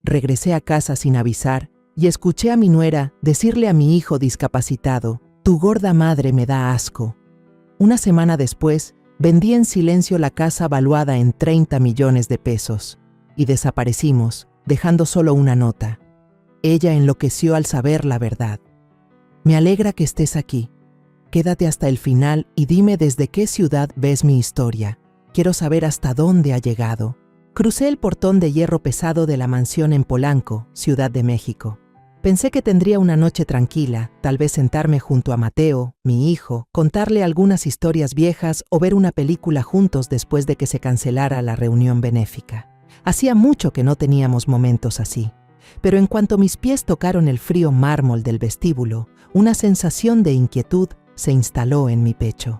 Regresé a casa sin avisar y escuché a mi nuera decirle a mi hijo discapacitado: «Tu gorda madre me da asco». Una semana después, vendí en silencio la casa valuada en 30 millones de pesos y desaparecimos, dejando solo una nota. Ella enloqueció al saber la verdad. Me alegra que estés aquí. Quédate hasta el final y dime desde qué ciudad ves mi historia. Quiero saber hasta dónde ha llegado. Crucé el portón de hierro pesado de la mansión en Polanco, Ciudad de México. Pensé que tendría una noche tranquila, tal vez sentarme junto a Mateo, mi hijo, contarle algunas historias viejas o ver una película juntos después de que se cancelara la reunión benéfica. Hacía mucho que no teníamos momentos así. Pero en cuanto mis pies tocaron el frío mármol del vestíbulo, una sensación de inquietud se instaló en mi pecho.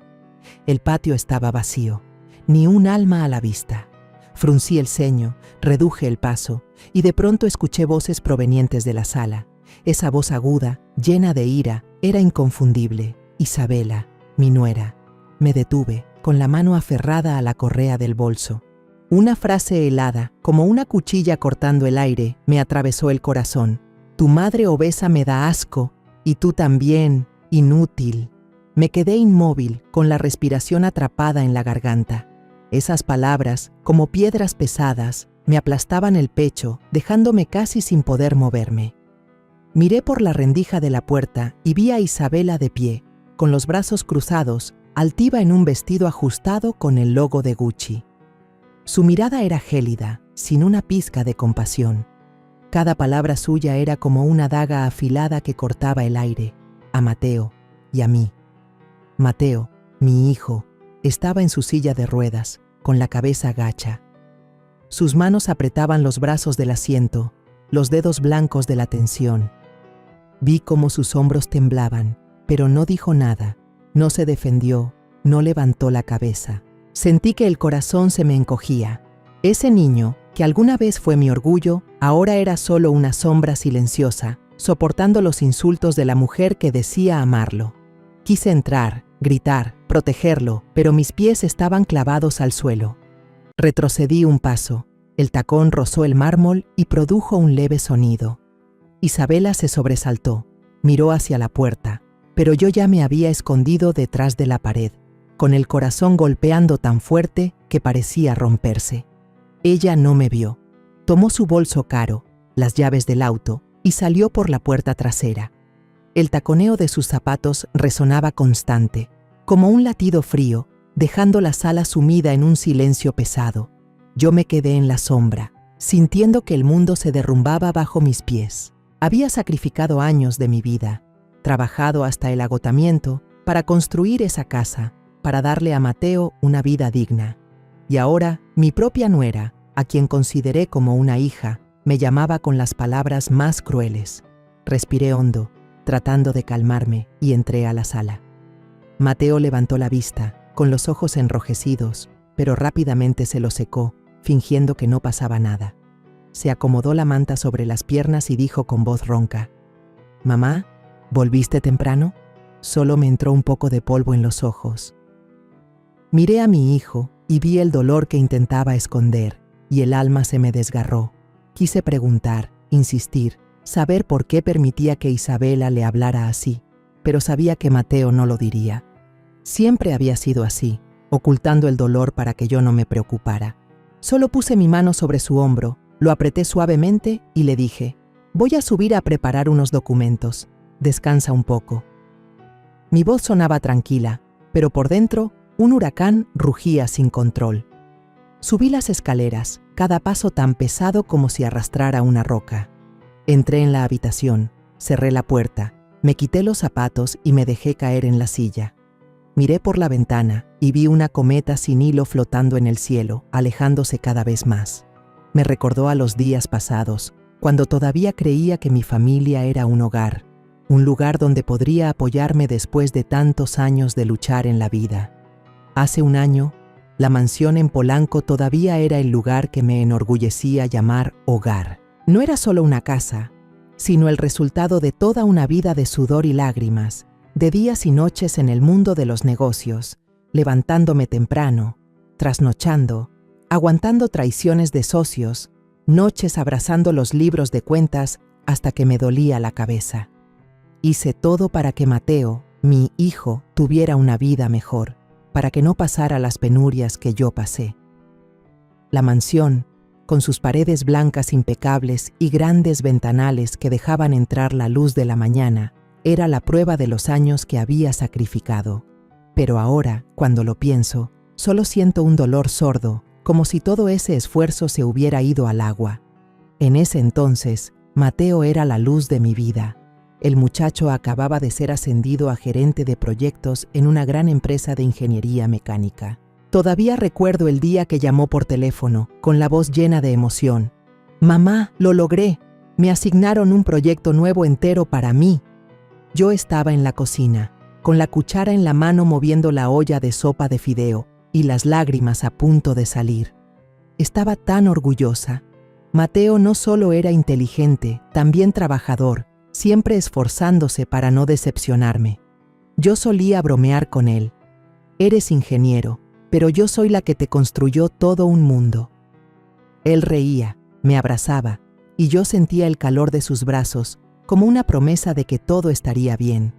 El patio estaba vacío, ni un alma a la vista. Fruncí el ceño, reduje el paso y de pronto escuché voces provenientes de la sala. Esa voz aguda, llena de ira, era inconfundible. Isabela, mi nuera. Me detuve, con la mano aferrada a la correa del bolso. Una frase helada, como una cuchilla cortando el aire, me atravesó el corazón. Tu madre obesa me da asco, y tú también, inútil. Me quedé inmóvil, con la respiración atrapada en la garganta. Esas palabras, como piedras pesadas, me aplastaban el pecho, dejándome casi sin poder moverme. Miré por la rendija de la puerta y vi a Isabela de pie, con los brazos cruzados, altiva en un vestido ajustado con el logo de Gucci. Su mirada era gélida, sin una pizca de compasión. Cada palabra suya era como una daga afilada que cortaba el aire, a Mateo y a mí. Mateo, mi hijo, estaba en su silla de ruedas, con la cabeza gacha. Sus manos apretaban los brazos del asiento, los dedos blancos de la tensión. Vi cómo sus hombros temblaban, pero no dijo nada, no se defendió, no levantó la cabeza. Sentí que el corazón se me encogía. Ese niño, que alguna vez fue mi orgullo, ahora era solo una sombra silenciosa, soportando los insultos de la mujer que decía amarlo. Quise entrar, gritar, protegerlo, pero mis pies estaban clavados al suelo. Retrocedí un paso. El tacón rozó el mármol y produjo un leve sonido. Isabela se sobresaltó, miró hacia la puerta, pero yo ya me había escondido detrás de la pared, con el corazón golpeando tan fuerte que parecía romperse. Ella no me vio. Tomó su bolso caro, las llaves del auto, y salió por la puerta trasera. El taconeo de sus zapatos resonaba constante, como un latido frío, dejando la sala sumida en un silencio pesado. Yo me quedé en la sombra, sintiendo que el mundo se derrumbaba bajo mis pies. Había sacrificado años de mi vida, trabajado hasta el agotamiento para construir esa casa, para darle a Mateo una vida digna. Y ahora, mi propia nuera, a quien consideré como una hija, me llamaba con las palabras más crueles. Respiré hondo, tratando de calmarme, y entré a la sala. Mateo levantó la vista, con los ojos enrojecidos, pero rápidamente se los secó, fingiendo que no pasaba nada. Se acomodó la manta sobre las piernas y dijo con voz ronca: «Mamá, ¿volviste temprano?» Solo me entró un poco de polvo en los ojos. Miré a mi hijo y vi el dolor que intentaba esconder, y el alma se me desgarró. Quise preguntar, insistir, saber por qué permitía que Isabela le hablara así, pero sabía que Mateo no lo diría. Siempre había sido así, ocultando el dolor para que yo no me preocupara. Solo puse mi mano sobre su hombro, lo apreté suavemente y le dije: «Voy a subir a preparar unos documentos. Descansa un poco». Mi voz sonaba tranquila, pero por dentro un huracán rugía sin control. Subí las escaleras, cada paso tan pesado como si arrastrara una roca. Entré en la habitación, cerré la puerta, me quité los zapatos y me dejé caer en la silla. Miré por la ventana y vi una cometa sin hilo flotando en el cielo, alejándose cada vez más. Me recordó a los días pasados, cuando todavía creía que mi familia era un hogar, un lugar donde podría apoyarme después de tantos años de luchar en la vida. Hace un año, la mansión en Polanco todavía era el lugar que me enorgullecía llamar hogar. No era solo una casa, sino el resultado de toda una vida de sudor y lágrimas, de días y noches en el mundo de los negocios, levantándome temprano, trasnochando, aguantando traiciones de socios, noches abrazando los libros de cuentas hasta que me dolía la cabeza. Hice todo para que Mateo, mi hijo, tuviera una vida mejor, para que no pasara las penurias que yo pasé. La mansión, con sus paredes blancas impecables y grandes ventanales que dejaban entrar la luz de la mañana, era la prueba de los años que había sacrificado. Pero ahora, cuando lo pienso, solo siento un dolor sordo, como si todo ese esfuerzo se hubiera ido al agua. En ese entonces, Mateo era la luz de mi vida. El muchacho acababa de ser ascendido a gerente de proyectos en una gran empresa de ingeniería mecánica. Todavía recuerdo el día que llamó por teléfono, con la voz llena de emoción. «Mamá, lo logré. Me asignaron un proyecto nuevo entero para mí». Yo estaba en la cocina, con la cuchara en la mano moviendo la olla de sopa de fideo y las lágrimas a punto de salir. Estaba tan orgullosa. Mateo no solo era inteligente, también trabajador, siempre esforzándose para no decepcionarme. Yo solía bromear con él. «Eres ingeniero, pero yo soy la que te construyó todo un mundo». Él reía, me abrazaba, y yo sentía el calor de sus brazos como una promesa de que todo estaría bien.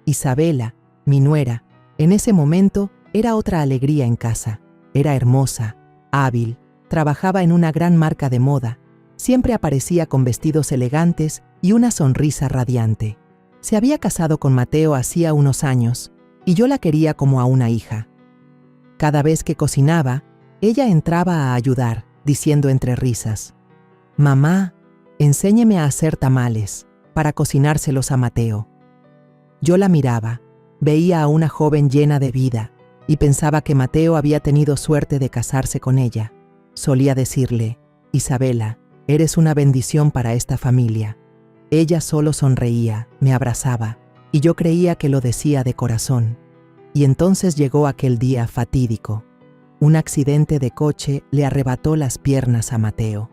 Isabela, mi nuera, en ese momento era otra alegría en casa. Era hermosa, hábil, trabajaba en una gran marca de moda, siempre aparecía con vestidos elegantes y una sonrisa radiante. Se había casado con Mateo hacía unos años, y yo la quería como a una hija. Cada vez que cocinaba, ella entraba a ayudar, diciendo entre risas: «Mamá, enséñeme a hacer tamales, para cocinárselos a Mateo». Yo la miraba, veía a una joven llena de vida, y pensaba que Mateo había tenido suerte de casarse con ella. Solía decirle: «Isabela, eres una bendición para esta familia». Ella solo sonreía, me abrazaba, y yo creía que lo decía de corazón. Y entonces llegó aquel día fatídico. Un accidente de coche le arrebató las piernas a Mateo.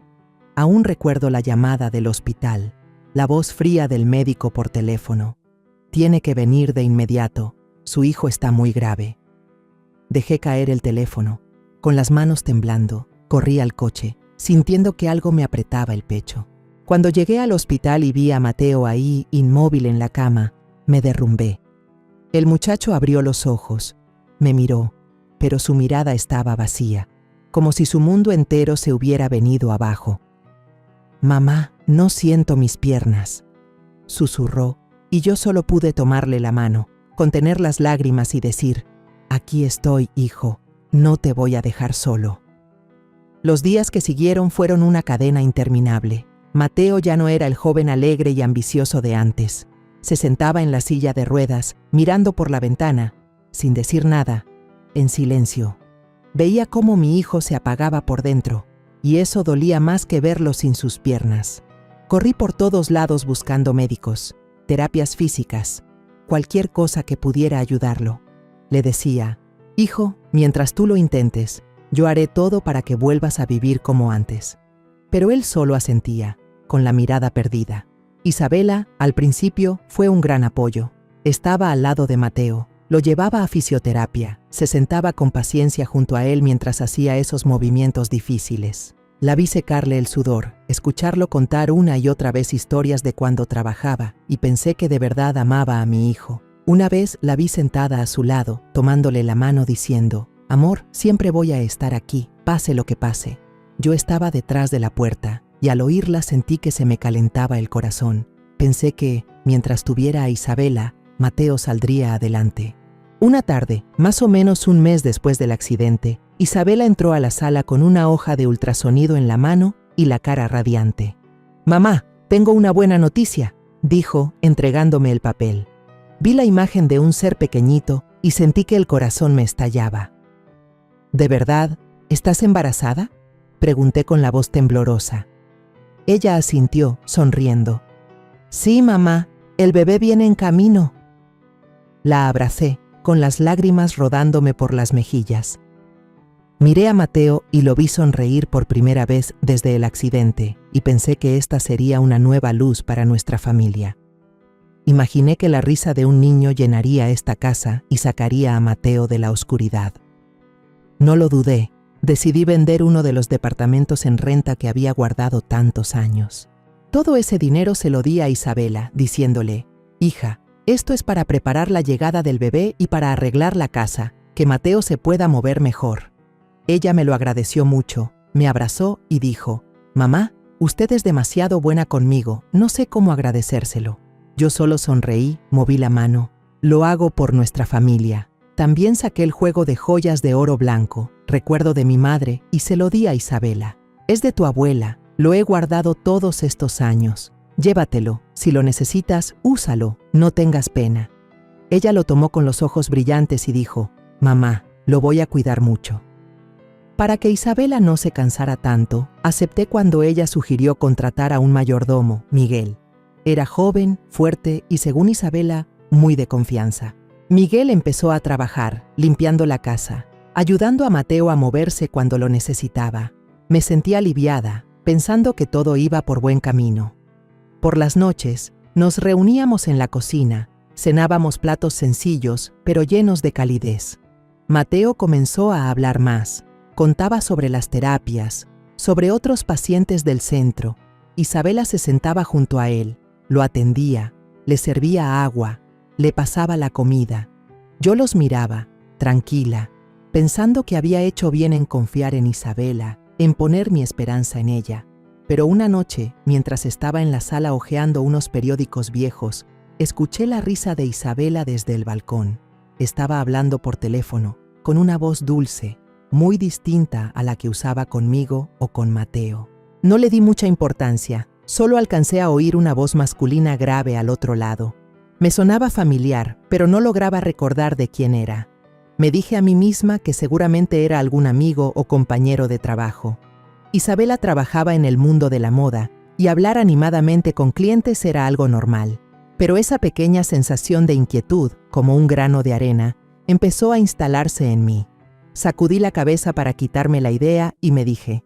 Aún recuerdo la llamada del hospital, la voz fría del médico por teléfono: «Tiene que venir de inmediato, su hijo está muy grave». Dejé caer el teléfono. Con las manos temblando, corrí al coche, sintiendo que algo me apretaba el pecho. Cuando llegué al hospital y vi a Mateo ahí, inmóvil en la cama, me derrumbé. El muchacho abrió los ojos, me miró, pero su mirada estaba vacía, como si su mundo entero se hubiera venido abajo. «Mamá, no siento mis piernas», susurró, y yo solo pude tomarle la mano, contener las lágrimas y decir: «Aquí estoy, hijo, no te voy a dejar solo». Los días que siguieron fueron una cadena interminable. Mateo ya no era el joven alegre y ambicioso de antes. Se sentaba en la silla de ruedas, mirando por la ventana, sin decir nada, en silencio. Veía cómo mi hijo se apagaba por dentro, y eso dolía más que verlo sin sus piernas. Corrí por todos lados buscando médicos, terapias físicas, cualquier cosa que pudiera ayudarlo. Le decía: «Hijo, mientras tú lo intentes, yo haré todo para que vuelvas a vivir como antes». Pero él solo asentía, con la mirada perdida. Isabela, al principio, fue un gran apoyo. Estaba al lado de Mateo, lo llevaba a fisioterapia, se sentaba con paciencia junto a él mientras hacía esos movimientos difíciles. La vi secarle el sudor, escucharlo contar una y otra vez historias de cuando trabajaba, y pensé que de verdad amaba a mi hijo. Una vez la vi sentada a su lado, tomándole la mano diciendo: «Amor, siempre voy a estar aquí, pase lo que pase». Yo estaba detrás de la puerta, y al oírla sentí que se me calentaba el corazón. Pensé que, mientras tuviera a Isabela, Mateo saldría adelante. Una tarde, más o menos un mes después del accidente, Isabela entró a la sala con una hoja de ultrasonido en la mano y la cara radiante. «Mamá, tengo una buena noticia», dijo, entregándome el papel. Vi la imagen de un ser pequeñito y sentí que el corazón me estallaba. «¿De verdad? ¿Estás embarazada?», pregunté con la voz temblorosa. Ella asintió, sonriendo. «Sí, mamá, el bebé viene en camino». La abracé, con las lágrimas rodándome por las mejillas. Miré a Mateo y lo vi sonreír por primera vez desde el accidente, y pensé que esta sería una nueva luz para nuestra familia. Imaginé que la risa de un niño llenaría esta casa y sacaría a Mateo de la oscuridad. No lo dudé, Decidí vender uno de los departamentos en renta que había guardado tantos años. Todo ese dinero se lo di a Isabela, diciéndole: «Hija, esto es para preparar la llegada del bebé y para arreglar la casa, que Mateo se pueda mover mejor». Ella me lo agradeció mucho, me abrazó y dijo: «Mamá, usted es demasiado buena conmigo, no sé cómo agradecérselo». Yo solo sonreí, moví la mano. «Lo hago por nuestra familia». También saqué el juego de joyas de oro blanco, recuerdo de mi madre, y se lo di a Isabela. «Es de tu abuela, lo he guardado todos estos años. Llévatelo, si lo necesitas, úsalo, no tengas pena». Ella lo tomó con los ojos brillantes y dijo: «Mamá, lo voy a cuidar mucho». Para que Isabela no se cansara tanto, acepté cuando ella sugirió contratar a un mayordomo, Miguel. Era joven, fuerte y, según Isabela, muy de confianza. Miguel empezó a trabajar, limpiando la casa, ayudando a Mateo a moverse cuando lo necesitaba. Me sentí aliviada, pensando que todo iba por buen camino. Por las noches, nos reuníamos en la cocina, cenábamos platos sencillos, pero llenos de calidez. Mateo comenzó a hablar más, contaba sobre las terapias, sobre otros pacientes del centro. Isabela se sentaba junto a él, lo atendía, le servía agua, le pasaba la comida. Yo los miraba, tranquila, pensando que había hecho bien en confiar en Isabela, en poner mi esperanza en ella. Pero una noche, mientras estaba en la sala hojeando unos periódicos viejos, escuché la risa de Isabela desde el balcón. Estaba hablando por teléfono, con una voz dulce, muy distinta a la que usaba conmigo o con Mateo. No le di mucha importancia, solo alcancé a oír una voz masculina grave al otro lado. Me sonaba familiar, pero no lograba recordar de quién era. Me dije a mí misma que seguramente era algún amigo o compañero de trabajo. Isabela trabajaba en el mundo de la moda y hablar animadamente con clientes era algo normal. Pero esa pequeña sensación de inquietud, como un grano de arena, empezó a instalarse en mí. Sacudí la cabeza para quitarme la idea y me dije: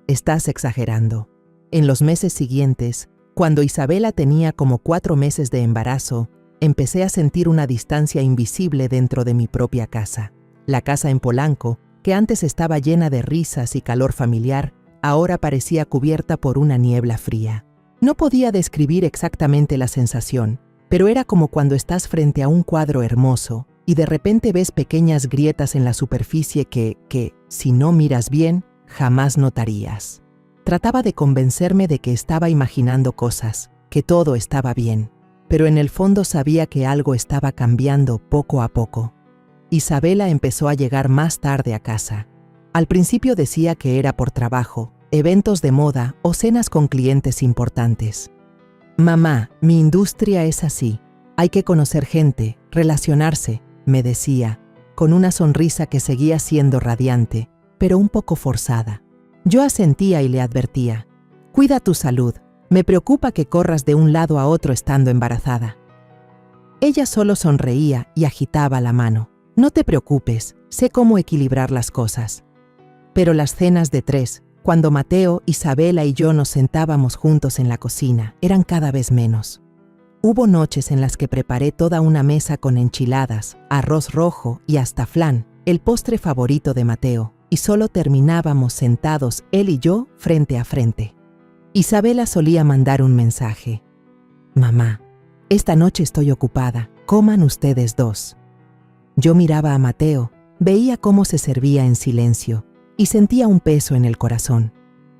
«Estás exagerando». En los meses siguientes, cuando Isabela tenía como 4 meses de embarazo, empecé a sentir una distancia invisible dentro de mi propia casa. La casa en Polanco, que antes estaba llena de risas y calor familiar, ahora parecía cubierta por una niebla fría. No podía describir exactamente la sensación, pero era como cuando estás frente a un cuadro hermoso y de repente ves pequeñas grietas en la superficie que, si no miras bien, jamás notarías. Trataba de convencerme de que estaba imaginando cosas, que todo estaba bien, pero en el fondo sabía que algo estaba cambiando poco a poco. Isabela empezó a llegar más tarde a casa. Al principio decía que era por trabajo, eventos de moda o cenas con clientes importantes. «Mamá, mi industria es así. Hay que conocer gente, relacionarse», me decía, con una sonrisa que seguía siendo radiante, pero un poco forzada. Yo asentía y le advertía: «Cuida tu salud. Me preocupa que corras de un lado a otro estando embarazada». Ella solo sonreía y agitaba la mano. «No te preocupes, sé cómo equilibrar las cosas». Pero las cenas de 3, cuando Mateo, Isabela y yo nos sentábamos juntos en la cocina, eran cada vez menos. Hubo noches en las que preparé toda una mesa con enchiladas, arroz rojo y hasta flan, el postre favorito de Mateo, y solo terminábamos sentados él y yo frente a frente. Isabela solía mandar un mensaje: «Mamá, esta noche estoy ocupada, coman ustedes 2». Yo miraba a Mateo, veía cómo se servía en silencio y sentía un peso en el corazón.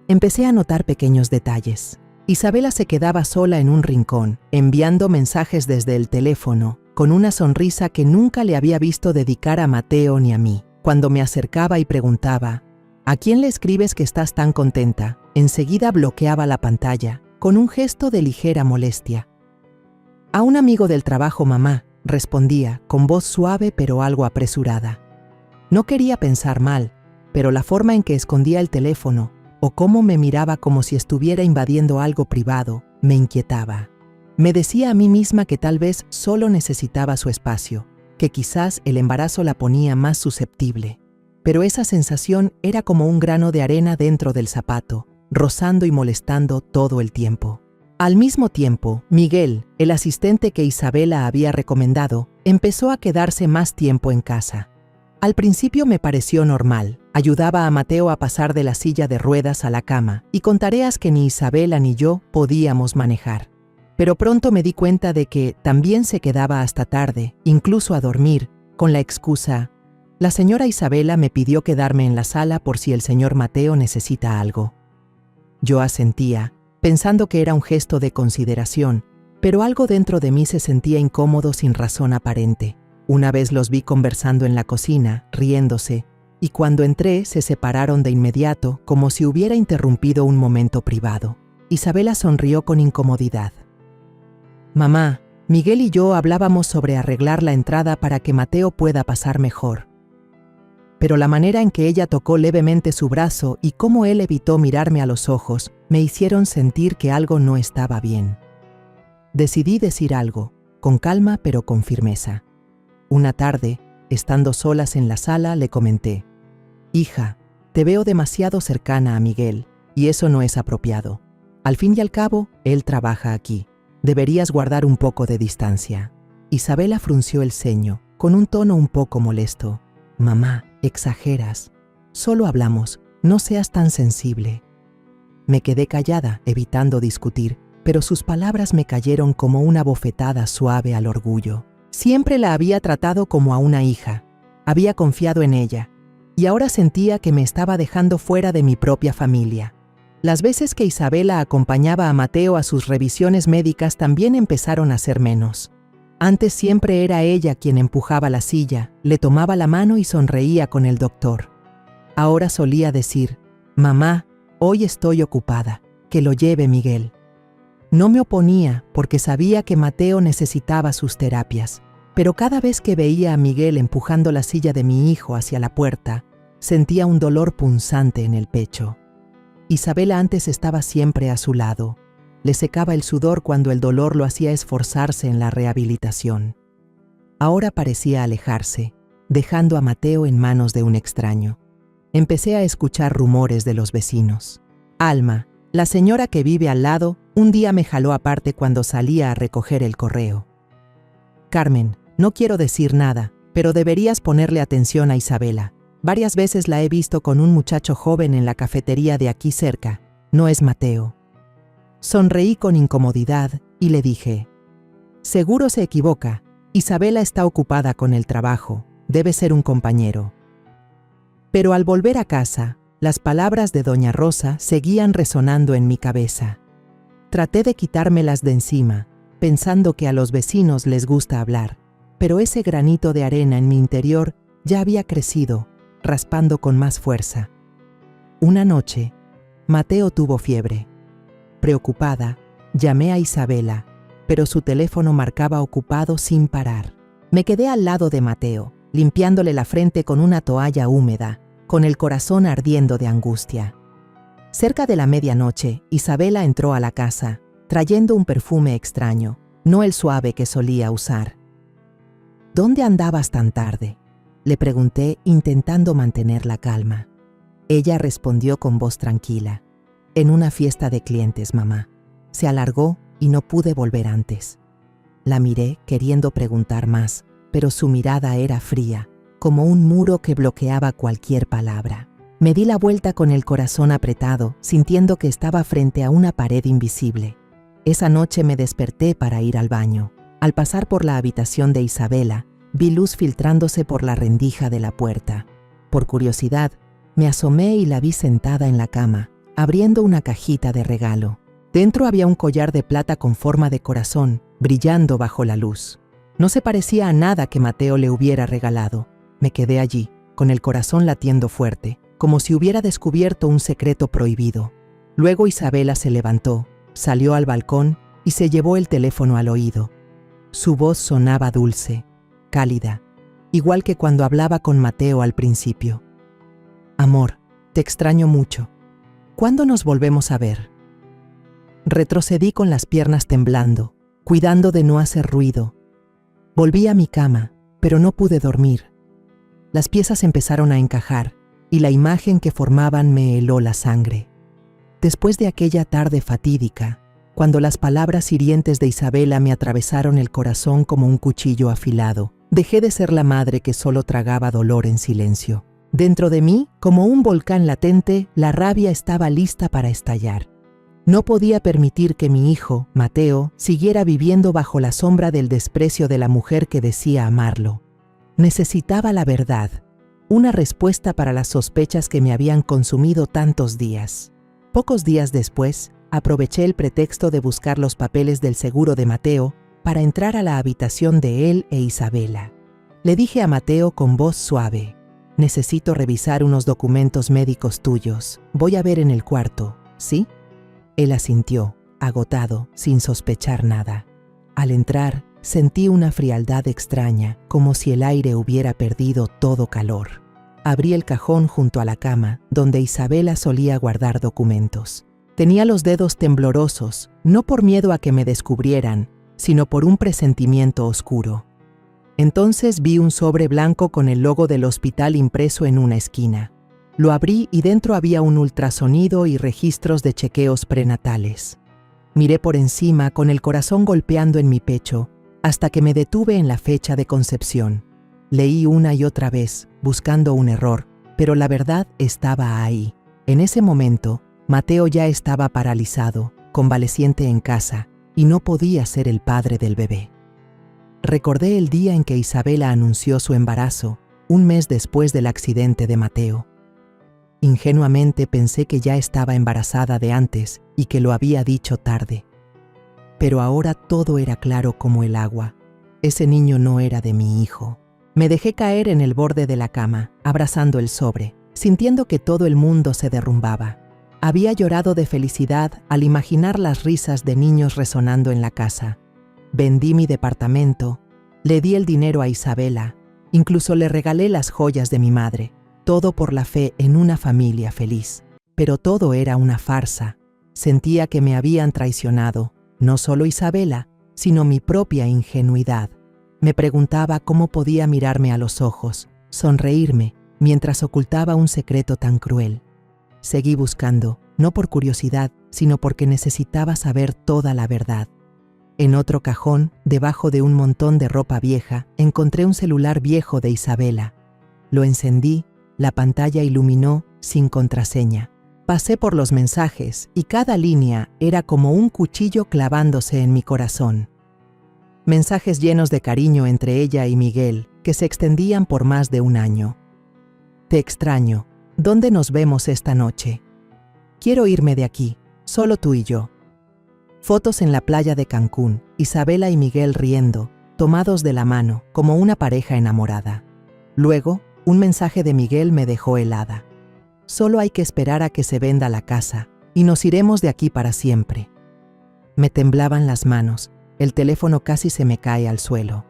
Empecé a notar pequeños detalles. Isabela se quedaba sola en un rincón, enviando mensajes desde el teléfono, con una sonrisa que nunca le había visto dedicar a Mateo ni a mí. Cuando me acercaba y preguntaba: «¿A quién le escribes que estás tan contenta?», enseguida bloqueaba la pantalla, con un gesto de ligera molestia. «A un amigo del trabajo, mamá», respondía, con voz suave pero algo apresurada. No quería pensar mal, pero la forma en que escondía el teléfono, o cómo me miraba como si estuviera invadiendo algo privado, me inquietaba. Me decía a mí misma que tal vez solo necesitaba su espacio, que quizás el embarazo la ponía más susceptible. Pero esa sensación era como un grano de arena dentro del zapato, rozando y molestando todo el tiempo. Al mismo tiempo, Miguel, el asistente que Isabela había recomendado, empezó a quedarse más tiempo en casa. Al principio me pareció normal. Ayudaba a Mateo a pasar de la silla de ruedas a la cama y con tareas que ni Isabela ni yo podíamos manejar. Pero pronto me di cuenta de que también se quedaba hasta tarde, incluso a dormir, con la excusa: la señora Isabela me pidió quedarme en la sala por si el señor Mateo necesita algo. Yo asentía, pensando que era un gesto de consideración, pero algo dentro de mí se sentía incómodo sin razón aparente. Una vez los vi conversando en la cocina, riéndose, y cuando entré se separaron de inmediato como si hubiera interrumpido un momento privado. Isabela sonrió con incomodidad. Mamá, Miguel y yo hablábamos sobre arreglar la entrada para que Mateo pueda pasar mejor. Pero la manera en que ella tocó levemente su brazo y cómo él evitó mirarme a los ojos me hicieron sentir que algo no estaba bien. Decidí decir algo, con calma pero con firmeza. Una tarde, estando solas en la sala, le comenté: hija, te veo demasiado cercana a Miguel, y eso no es apropiado. Al fin y al cabo, él trabaja aquí. Deberías guardar un poco de distancia. Isabela frunció el ceño, con un tono un poco molesto. Mamá, exageras. Solo hablamos, no seas tan sensible. Me quedé callada, evitando discutir, pero sus palabras me cayeron como una bofetada suave al orgullo. Siempre la había tratado como a una hija. Había confiado en ella, y ahora sentía que me estaba dejando fuera de mi propia familia. Las veces que Isabela acompañaba a Mateo a sus revisiones médicas también empezaron a ser menos. Antes siempre era ella quien empujaba la silla, le tomaba la mano y sonreía con el doctor. Ahora solía decir: mamá, hoy estoy ocupada, que lo lleve Miguel. No me oponía porque sabía que Mateo necesitaba sus terapias, pero cada vez que veía a Miguel empujando la silla de mi hijo hacia la puerta, sentía un dolor punzante en el pecho. Isabela antes estaba siempre a su lado. Le secaba el sudor cuando el dolor lo hacía esforzarse en la rehabilitación. Ahora parecía alejarse, dejando a Mateo en manos de un extraño. Empecé a escuchar rumores de los vecinos. Alma, la señora que vive al lado, un día me jaló aparte cuando salía a recoger el correo. Carmen, no quiero decir nada, pero deberías ponerle atención a Isabela. Varias veces la he visto con un muchacho joven en la cafetería de aquí cerca. No es Mateo. Sonreí con incomodidad y le dije: seguro se equivoca. Isabela está ocupada con el trabajo. Debe ser un compañero. Pero al volver a casa, las palabras de doña Rosa seguían resonando en mi cabeza. Traté de quitármelas de encima, pensando que a los vecinos les gusta hablar, pero ese granito de arena en mi interior ya había crecido, raspando con más fuerza. Una noche, Mateo tuvo fiebre. Preocupada, llamé a Isabela, pero su teléfono marcaba ocupado sin parar. Me quedé al lado de Mateo, limpiándole la frente con una toalla húmeda, con el corazón ardiendo de angustia. Cerca de la medianoche, Isabela entró a la casa, trayendo un perfume extraño, no el suave que solía usar. ¿Dónde andabas tan tarde?, le pregunté, intentando mantener la calma. Ella respondió con voz tranquila: en una fiesta de clientes, mamá. Se alargó y no pude volver antes. La miré queriendo preguntar más, pero su mirada era fría, como un muro que bloqueaba cualquier palabra. Me di la vuelta con el corazón apretado, sintiendo que estaba frente a una pared invisible. Esa noche me desperté para ir al baño. Al pasar por la habitación de Isabela, vi luz filtrándose por la rendija de la puerta. Por curiosidad, me asomé y la vi sentada en la cama, abriendo una cajita de regalo. Dentro había un collar de plata con forma de corazón, brillando bajo la luz. No se parecía a nada que Mateo le hubiera regalado. Me quedé allí, con el corazón latiendo fuerte, como si hubiera descubierto un secreto prohibido. Luego Isabela se levantó, salió al balcón y se llevó el teléfono al oído. Su voz sonaba dulce, cálida, igual que cuando hablaba con Mateo al principio. Amor, te extraño mucho. ¿Cuándo nos volvemos a ver? Retrocedí con las piernas temblando, cuidando de no hacer ruido. Volví a mi cama, pero no pude dormir. Las piezas empezaron a encajar y la imagen que formaban me heló la sangre. Después de aquella tarde fatídica, cuando las palabras hirientes de Isabela me atravesaron el corazón como un cuchillo afilado, Dejé de ser la madre que solo tragaba dolor en silencio. Dentro de mí, como un volcán latente, la rabia estaba lista para estallar. No podía permitir que mi hijo, Mateo, siguiera viviendo bajo la sombra del desprecio de la mujer que decía amarlo. Necesitaba la verdad, una respuesta para las sospechas que me habían consumido tantos días. Pocos días después, aproveché el pretexto de buscar los papeles del seguro de Mateo para entrar a la habitación de él e Isabela. Le dije a Mateo con voz suave: «Necesito revisar unos documentos médicos tuyos. Voy a ver en el cuarto, ¿sí?». Él asintió, agotado, sin sospechar nada. Al entrar, sentí una frialdad extraña, como si el aire hubiera perdido todo calor. Abrí el cajón junto a la cama, donde Isabela solía guardar documentos. Tenía los dedos temblorosos, no por miedo a que me descubrieran, sino por un presentimiento oscuro. Entonces vi un sobre blanco con el logo del hospital impreso en una esquina. Lo abrí y dentro había un ultrasonido y registros de chequeos prenatales. Miré por encima con el corazón golpeando en mi pecho, hasta que me detuve en la fecha de concepción. Leí una y otra vez, buscando un error, pero la verdad estaba ahí. En ese momento, Mateo ya estaba paralizado, convaleciente en casa, y no podía ser el padre del bebé. Recordé el día en que Isabela anunció su embarazo, un mes después del accidente de Mateo. Ingenuamente pensé que ya estaba embarazada de antes y que lo había dicho tarde. Pero ahora todo era claro como el agua. Ese niño no era de mi hijo. Me dejé caer en el borde de la cama, abrazando el sobre, sintiendo que todo el mundo se derrumbaba. Había llorado de felicidad al imaginar las risas de niños resonando en la casa. Vendí mi departamento, le di el dinero a Isabela, incluso le regalé las joyas de mi madre, todo por la fe en una familia feliz. Pero todo era una farsa. Sentía que me habían traicionado, no solo Isabela, sino mi propia ingenuidad. Me preguntaba cómo podía mirarme a los ojos, sonreírme, mientras ocultaba un secreto tan cruel. Seguí buscando, no por curiosidad, sino porque necesitaba saber toda la verdad. En otro cajón, debajo de un montón de ropa vieja, encontré un celular viejo de Isabela. Lo encendí, la pantalla iluminó sin contraseña. Pasé por los mensajes y cada línea era como un cuchillo clavándose en mi corazón. Mensajes llenos de cariño entre ella y Miguel, que se extendían por más de un año. «Te extraño. ¿Dónde nos vemos esta noche? Quiero irme de aquí, solo tú y yo». Fotos en la playa de Cancún, Isabela y Miguel riendo, tomados de la mano, como una pareja enamorada. Luego, un mensaje de Miguel me dejó helada. «Solo hay que esperar a que se venda la casa, y nos iremos de aquí para siempre». Me temblaban las manos, el teléfono casi se me cae al suelo.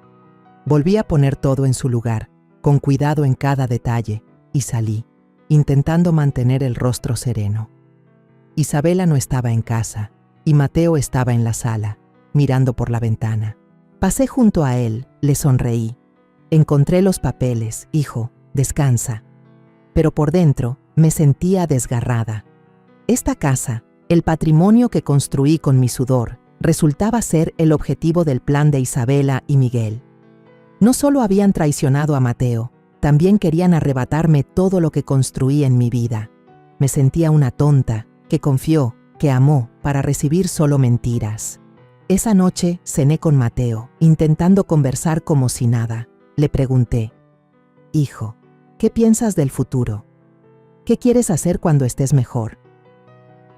Volví a poner todo en su lugar, con cuidado en cada detalle, y salí, intentando mantener el rostro sereno. Isabela no estaba en casa, y Mateo estaba en la sala, mirando por la ventana. Pasé junto a él, le sonreí. «Encontré los papeles, hijo, descansa». Pero por dentro me sentía desgarrada. Esta casa, el patrimonio que construí con mi sudor, resultaba ser el objetivo del plan de Isabela y Miguel. No solo habían traicionado a Mateo, también querían arrebatarme todo lo que construí en mi vida. Me sentía una tonta, que confió, que amó, para recibir solo mentiras. Esa noche cené con Mateo, intentando conversar como si nada. Le pregunté: «Hijo, ¿qué piensas del futuro? ¿Qué quieres hacer cuando estés mejor?».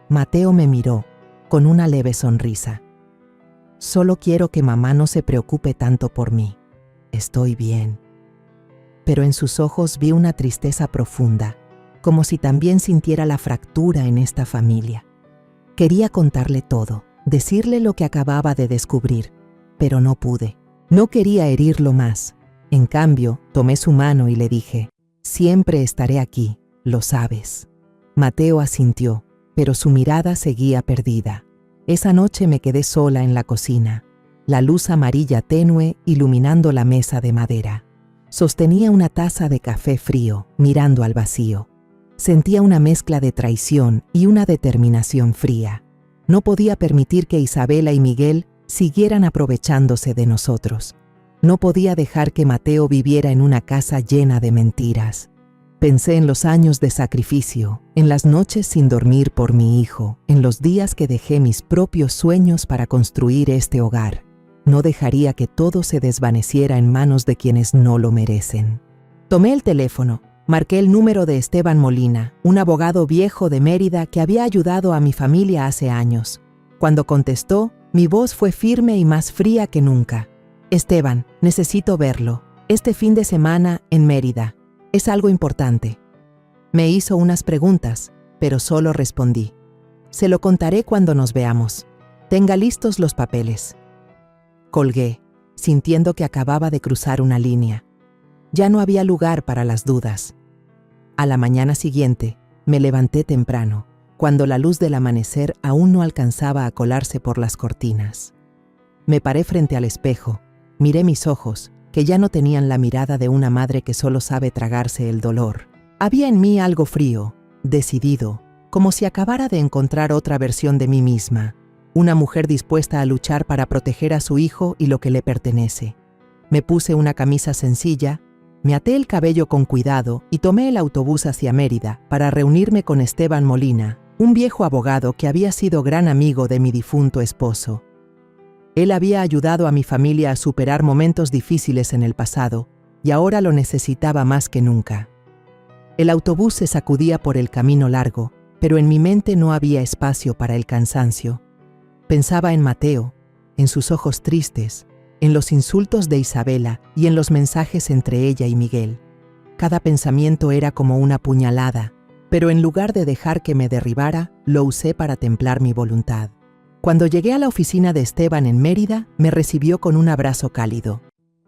Mateo me miró, con una leve sonrisa. «Solo quiero que mamá no se preocupe tanto por mí. Estoy bien». Pero en sus ojos vi una tristeza profunda, como si también sintiera la fractura en esta familia. Quería contarle todo, decirle lo que acababa de descubrir, pero no pude. No quería herirlo más. En cambio, tomé su mano y le dije: «Siempre estaré aquí, lo sabes». Mateo asintió, pero su mirada seguía perdida. Esa noche me quedé sola en la cocina, la luz amarilla tenue iluminando la mesa de madera. Sostenía una taza de café frío, mirando al vacío. Sentía una mezcla de traición y una determinación fría. No podía permitir que Isabela y Miguel siguieran aprovechándose de nosotros. No podía dejar que Mateo viviera en una casa llena de mentiras. Pensé en los años de sacrificio, en las noches sin dormir por mi hijo, en los días que dejé mis propios sueños para construir este hogar. No dejaría que todo se desvaneciera en manos de quienes no lo merecen. Tomé el teléfono, marqué el número de Esteban Molina, un abogado viejo de Mérida que había ayudado a mi familia hace años. Cuando contestó, mi voz fue firme y más fría que nunca. Esteban, necesito verlo. Este fin de semana en Mérida. Es algo importante. Me hizo unas preguntas, pero solo respondí. Se lo contaré cuando nos veamos. Tenga listos los papeles. Colgué, sintiendo que acababa de cruzar una línea. Ya no había lugar para las dudas. A la mañana siguiente, me levanté temprano, cuando la luz del amanecer aún no alcanzaba a colarse por las cortinas. Me paré frente al espejo, miré mis ojos, que ya no tenían la mirada de una madre que solo sabe tragarse el dolor. Había en mí algo frío, decidido, como si acabara de encontrar otra versión de mí misma, una mujer dispuesta a luchar para proteger a su hijo y lo que le pertenece. Me puse una camisa sencilla, me até el cabello con cuidado y tomé el autobús hacia Mérida para reunirme con Esteban Molina, un viejo abogado que había sido gran amigo de mi difunto esposo. Él había ayudado a mi familia a superar momentos difíciles en el pasado y ahora lo necesitaba más que nunca. El autobús se sacudía por el camino largo, pero en mi mente no había espacio para el cansancio. Pensaba en Mateo, en sus ojos tristes, en los insultos de Isabela y en los mensajes entre ella y Miguel. Cada pensamiento era como una puñalada, pero en lugar de dejar que me derribara, lo usé para templar mi voluntad. Cuando llegué a la oficina de Esteban en Mérida, me recibió con un abrazo cálido.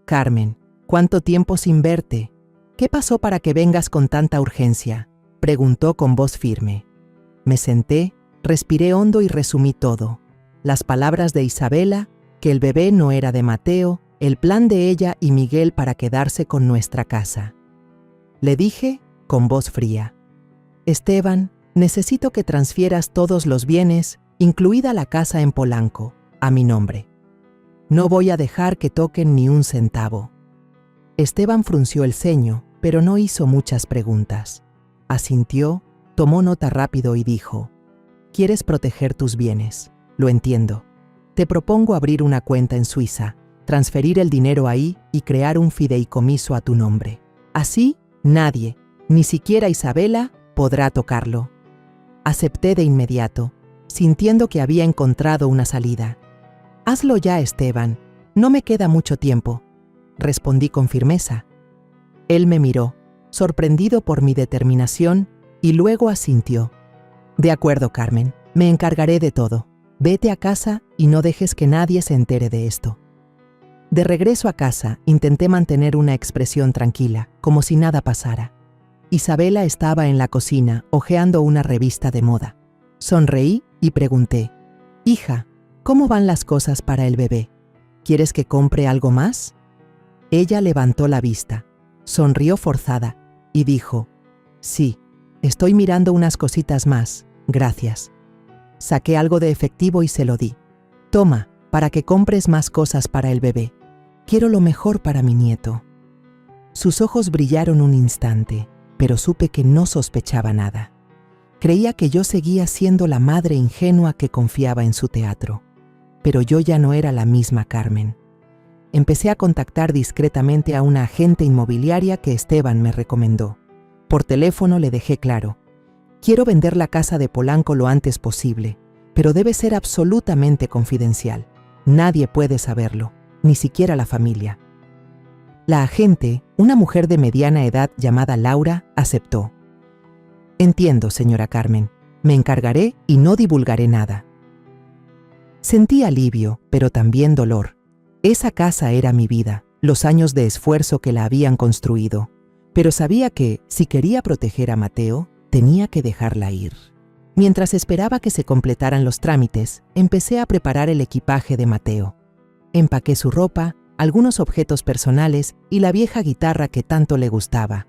«Carmen, ¿cuánto tiempo sin verte? ¿Qué pasó para que vengas con tanta urgencia?», preguntó con voz firme. Me senté, respiré hondo y resumí todo. Las palabras de Isabela, que el bebé no era de Mateo, el plan de ella y Miguel para quedarse con nuestra casa. Le dije, con voz fría: «Esteban, necesito que transfieras todos los bienes, incluida la casa en Polanco, a mi nombre. No voy a dejar que toquen ni un centavo». Esteban frunció el ceño, pero no hizo muchas preguntas. Asintió, tomó nota rápido y dijo: «Quieres proteger tus bienes, lo entiendo. Te propongo abrir una cuenta en Suiza, transferir el dinero ahí y crear un fideicomiso a tu nombre. Así, nadie, ni siquiera Isabela, podrá tocarlo». Acepté de inmediato, sintiendo que había encontrado una salida. «Hazlo ya, Esteban, no me queda mucho tiempo», respondí con firmeza. Él me miró, sorprendido por mi determinación, y luego asintió. «De acuerdo, Carmen, me encargaré de todo. Vete a casa y no dejes que nadie se entere de esto». De regreso a casa, intenté mantener una expresión tranquila, como si nada pasara. Isabela estaba en la cocina, hojeando una revista de moda. Sonreí y pregunté: «Hija, ¿cómo van las cosas para el bebé? ¿Quieres que compre algo más?». Ella levantó la vista, sonrió forzada y dijo: «Sí, estoy mirando unas cositas más, gracias». Saqué algo de efectivo y se lo di. «Toma, para que compres más cosas para el bebé. Quiero lo mejor para mi nieto». Sus ojos brillaron un instante, pero supe que no sospechaba nada. Creía que yo seguía siendo la madre ingenua que confiaba en su teatro. Pero yo ya no era la misma Carmen. Empecé a contactar discretamente a una agente inmobiliaria que Esteban me recomendó. Por teléfono le dejé claro: «Quiero vender la casa de Polanco lo antes posible, pero debe ser absolutamente confidencial. Nadie puede saberlo, ni siquiera la familia». La agente, una mujer de mediana edad llamada Laura, aceptó. «Entiendo, señora Carmen. Me encargaré y no divulgaré nada». Sentí alivio, pero también dolor. Esa casa era mi vida, los años de esfuerzo que la habían construido. Pero sabía que, si quería proteger a Mateo, tenía que dejarla ir. Mientras esperaba que se completaran los trámites, empecé a preparar el equipaje de Mateo. Empaqué su ropa, algunos objetos personales y la vieja guitarra que tanto le gustaba.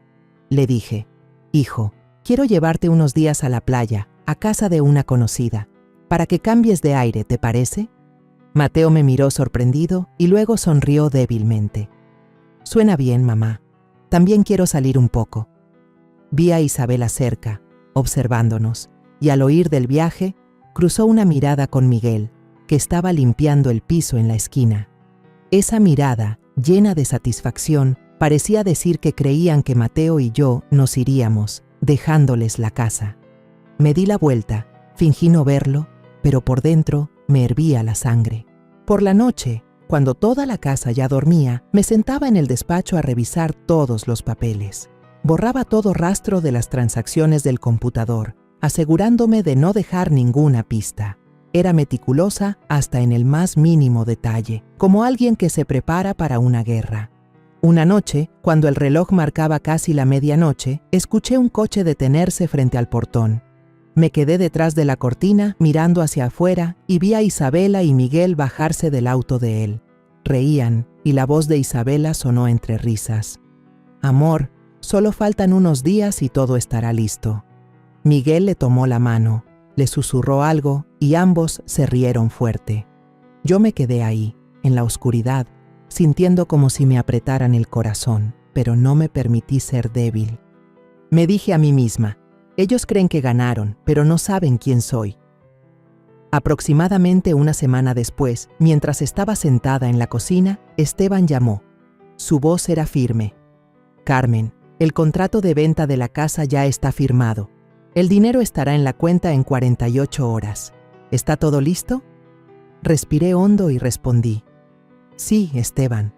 Le dije: «Hijo, quiero llevarte unos días a la playa, a casa de una conocida, para que cambies de aire, ¿te parece?». Mateo me miró sorprendido y luego sonrió débilmente. Suena bien, mamá. También quiero salir un poco. Vi a Isabela cerca, observándonos, y al oír del viaje, cruzó una mirada con Miguel, que estaba limpiando el piso en la esquina. Esa mirada, llena de satisfacción, parecía decir que creían que Mateo y yo nos iríamos, dejándoles la casa. Me di la vuelta, fingí no verlo, pero por dentro me hervía la sangre. Por la noche, cuando toda la casa ya dormía, me sentaba en el despacho a revisar todos los papeles. Borraba todo rastro de las transacciones del computador, asegurándome de no dejar ninguna pista. Era meticulosa hasta en el más mínimo detalle, como alguien que se prepara para una guerra. Una noche, cuando el reloj marcaba casi la medianoche, escuché un coche detenerse frente al portón. Me quedé detrás de la cortina, mirando hacia afuera, y vi a Isabela y Miguel bajarse del auto de él. Reían, y la voz de Isabela sonó entre risas. «Amor, solo faltan unos días y todo estará listo». Miguel le tomó la mano, le susurró algo, y ambos se rieron fuerte. Yo me quedé ahí, en la oscuridad, sintiendo como si me apretaran el corazón, pero no me permití ser débil. Me dije a mí misma, ellos creen que ganaron, pero no saben quién soy. Aproximadamente una semana después, mientras estaba sentada en la cocina, Esteban llamó. Su voz era firme. «Carmen, el contrato de venta de la casa ya está firmado. El dinero estará en la cuenta en 48 horas. ¿Está todo listo?» Respiré hondo y respondí. «Sí, Esteban».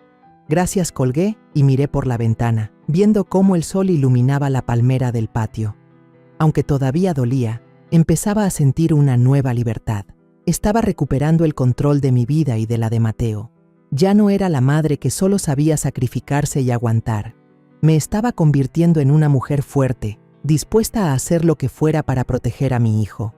Gracias, colgué y miré por la ventana, viendo cómo el sol iluminaba la palmera del patio. Aunque todavía dolía, empezaba a sentir una nueva libertad. Estaba recuperando el control de mi vida y de la de Mateo. Ya no era la madre que solo sabía sacrificarse y aguantar. Me estaba convirtiendo en una mujer fuerte, dispuesta a hacer lo que fuera para proteger a mi hijo.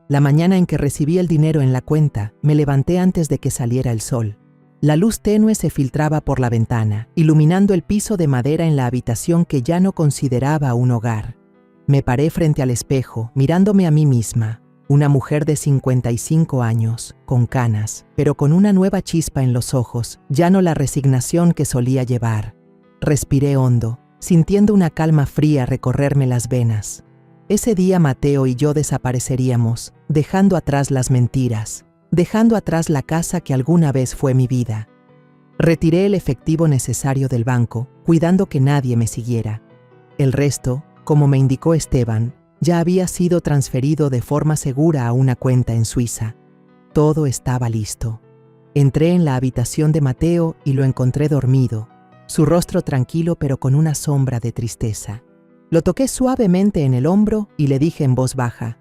La mañana en que recibí el dinero en la cuenta, me levanté antes de que saliera el sol. La luz tenue se filtraba por la ventana, iluminando el piso de madera en la habitación que ya no consideraba un hogar. Me paré frente al espejo, mirándome a mí misma, una mujer de 55 años, con canas, pero con una nueva chispa en los ojos, ya no la resignación que solía llevar. Respiré hondo, sintiendo una calma fría recorrerme las venas. Ese día Mateo y yo desapareceríamos, dejando atrás las mentiras, dejando atrás la casa que alguna vez fue mi vida. Retiré el efectivo necesario del banco, cuidando que nadie me siguiera. El resto, como me indicó Esteban, ya había sido transferido de forma segura a una cuenta en Suiza. Todo estaba listo. Entré en la habitación de Mateo y lo encontré dormido, su rostro tranquilo pero con una sombra de tristeza. Lo toqué suavemente en el hombro y le dije en voz baja,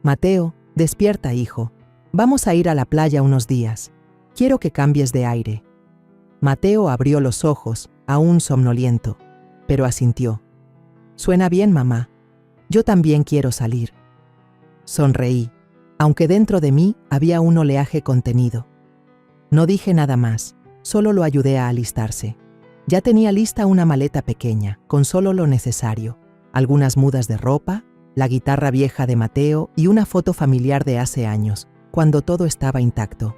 «Mateo, despierta, hijo. Vamos a ir a la playa unos días. Quiero que cambies de aire». Mateo abrió los ojos, aún somnoliento, pero asintió. «Suena bien, mamá. Yo también quiero salir». Sonreí, aunque dentro de mí había un oleaje contenido. No dije nada más, solo lo ayudé a alistarse. Ya tenía lista una maleta pequeña, con solo lo necesario, algunas mudas de ropa, la guitarra vieja de Mateo y una foto familiar de hace años, cuando todo estaba intacto.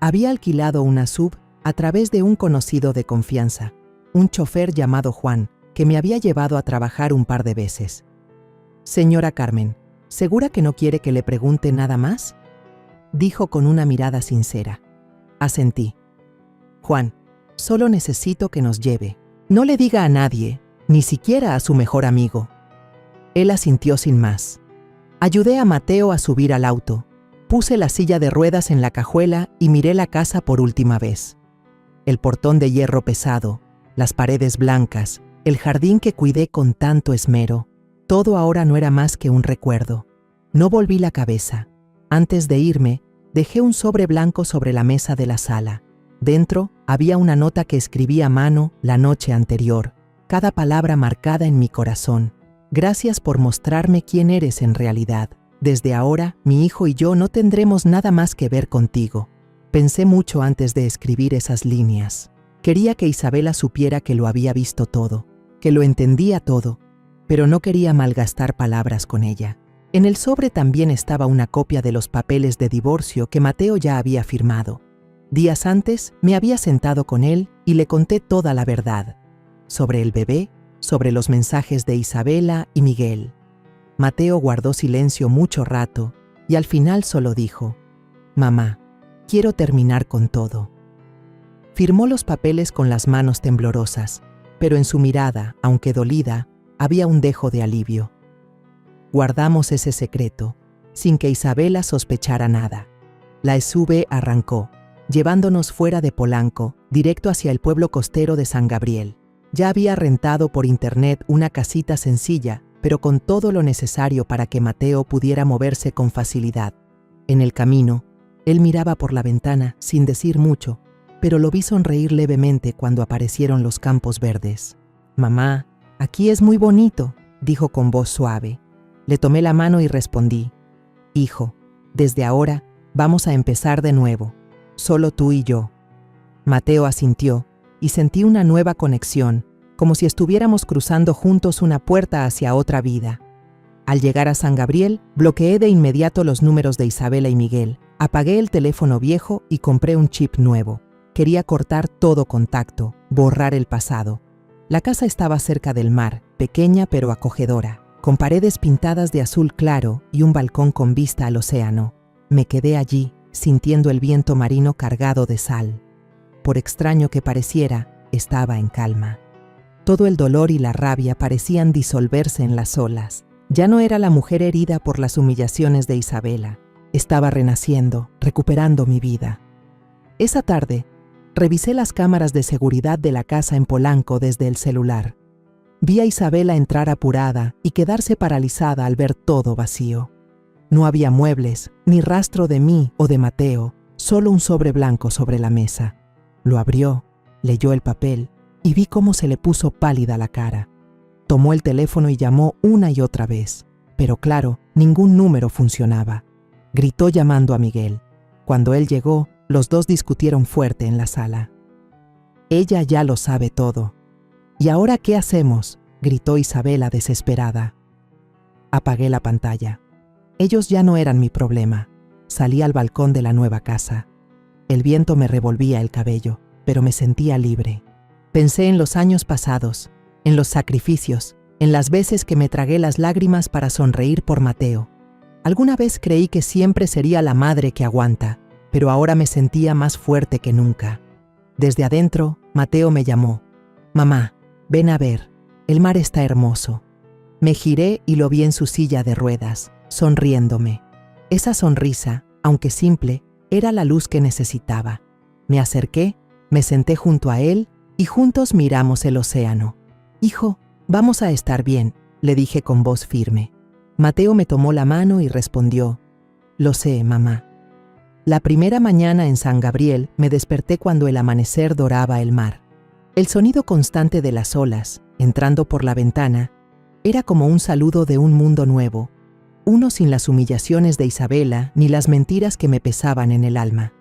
Había alquilado una sub a través de un conocido de confianza, un chofer llamado Juan, que me había llevado a trabajar un par de veces. «Señora Carmen, ¿segura que no quiere que le pregunte nada más?», dijo con una mirada sincera. Asentí. «Juan, solo necesito que nos lleve. No le diga a nadie, ni siquiera a su mejor amigo». Él asintió sin más. Ayudé a Mateo a subir al auto. Puse la silla de ruedas en la cajuela y miré la casa por última vez. El portón de hierro pesado, las paredes blancas, el jardín que cuidé con tanto esmero, todo ahora no era más que un recuerdo. No volví la cabeza. Antes de irme, dejé un sobre blanco sobre la mesa de la sala. Dentro había una nota que escribí a mano la noche anterior, cada palabra marcada en mi corazón. «Gracias por mostrarme quién eres en realidad. Desde ahora, mi hijo y yo no tendremos nada más que ver contigo». Pensé mucho antes de escribir esas líneas. Quería que Isabela supiera que lo había visto todo, que lo entendía todo, pero no quería malgastar palabras con ella. En el sobre también estaba una copia de los papeles de divorcio que Mateo ya había firmado. Días antes me había sentado con él y le conté toda la verdad, sobre el bebé, sobre los mensajes de Isabela y Miguel. Mateo guardó silencio mucho rato y al final solo dijo: «Mamá, quiero terminar con todo». Firmó los papeles con las manos temblorosas, pero en su mirada, aunque dolida, había un dejo de alivio. Guardamos ese secreto, sin que Isabela sospechara nada. La SUV arrancó, llevándonos fuera de Polanco, directo hacia el pueblo costero de San Gabriel. Ya había rentado por internet una casita sencilla, pero con todo lo necesario para que Mateo pudiera moverse con facilidad. En el camino, él miraba por la ventana sin decir mucho, pero lo vi sonreír levemente cuando aparecieron los campos verdes. «Mamá, aquí es muy bonito», dijo con voz suave. Le tomé la mano y respondí: «Hijo, desde ahora vamos a empezar de nuevo, solo tú y yo». Mateo asintió y sentí una nueva conexión, como si estuviéramos cruzando juntos una puerta hacia otra vida. Al llegar a San Gabriel, bloqueé de inmediato los números de Isabela y Miguel, apagué el teléfono viejo y compré un chip nuevo. Quería cortar todo contacto, borrar el pasado. La casa estaba cerca del mar, pequeña pero acogedora, con paredes pintadas de azul claro y un balcón con vista al océano. Me quedé allí, sintiendo el viento marino cargado de sal. Por extraño que pareciera, estaba en calma. Todo el dolor y la rabia parecían disolverse en las olas. Ya no era la mujer herida por las humillaciones de Isabela. Estaba renaciendo, recuperando mi vida. Esa tarde, revisé las cámaras de seguridad de la casa en Polanco desde el celular. Vi a Isabela entrar apurada y quedarse paralizada al ver todo vacío. No había muebles, ni rastro de mí o de Mateo, solo un sobre blanco sobre la mesa. Lo abrió, leyó el papel y vi cómo se le puso pálida la cara. Tomó el teléfono y llamó una y otra vez, pero claro, ningún número funcionaba. Gritó llamando a Miguel. Cuando él llegó, los dos discutieron fuerte en la sala. «Ella ya lo sabe todo». «¿Y ahora qué hacemos?», gritó Isabela desesperada. Apagué la pantalla. Ellos ya no eran mi problema. Salí al balcón de la nueva casa. El viento me revolvía el cabello, pero me sentía libre. Pensé en los años pasados, en los sacrificios, en las veces que me tragué las lágrimas para sonreír por Mateo. Alguna vez creí que siempre sería la madre que aguanta, pero ahora me sentía más fuerte que nunca. Desde adentro, Mateo me llamó. «Mamá, ven a ver, el mar está hermoso». Me giré y lo vi en su silla de ruedas, sonriéndome. Esa sonrisa, aunque simple, era la luz que necesitaba. Me acerqué, me senté junto a él y juntos miramos el océano. «Hijo, vamos a estar bien», le dije con voz firme. Mateo me tomó la mano y respondió: «Lo sé, mamá». La primera mañana en San Gabriel me desperté cuando el amanecer doraba el mar. El sonido constante de las olas, entrando por la ventana, era como un saludo de un mundo nuevo, uno sin las humillaciones de Isabela ni las mentiras que me pesaban en el alma.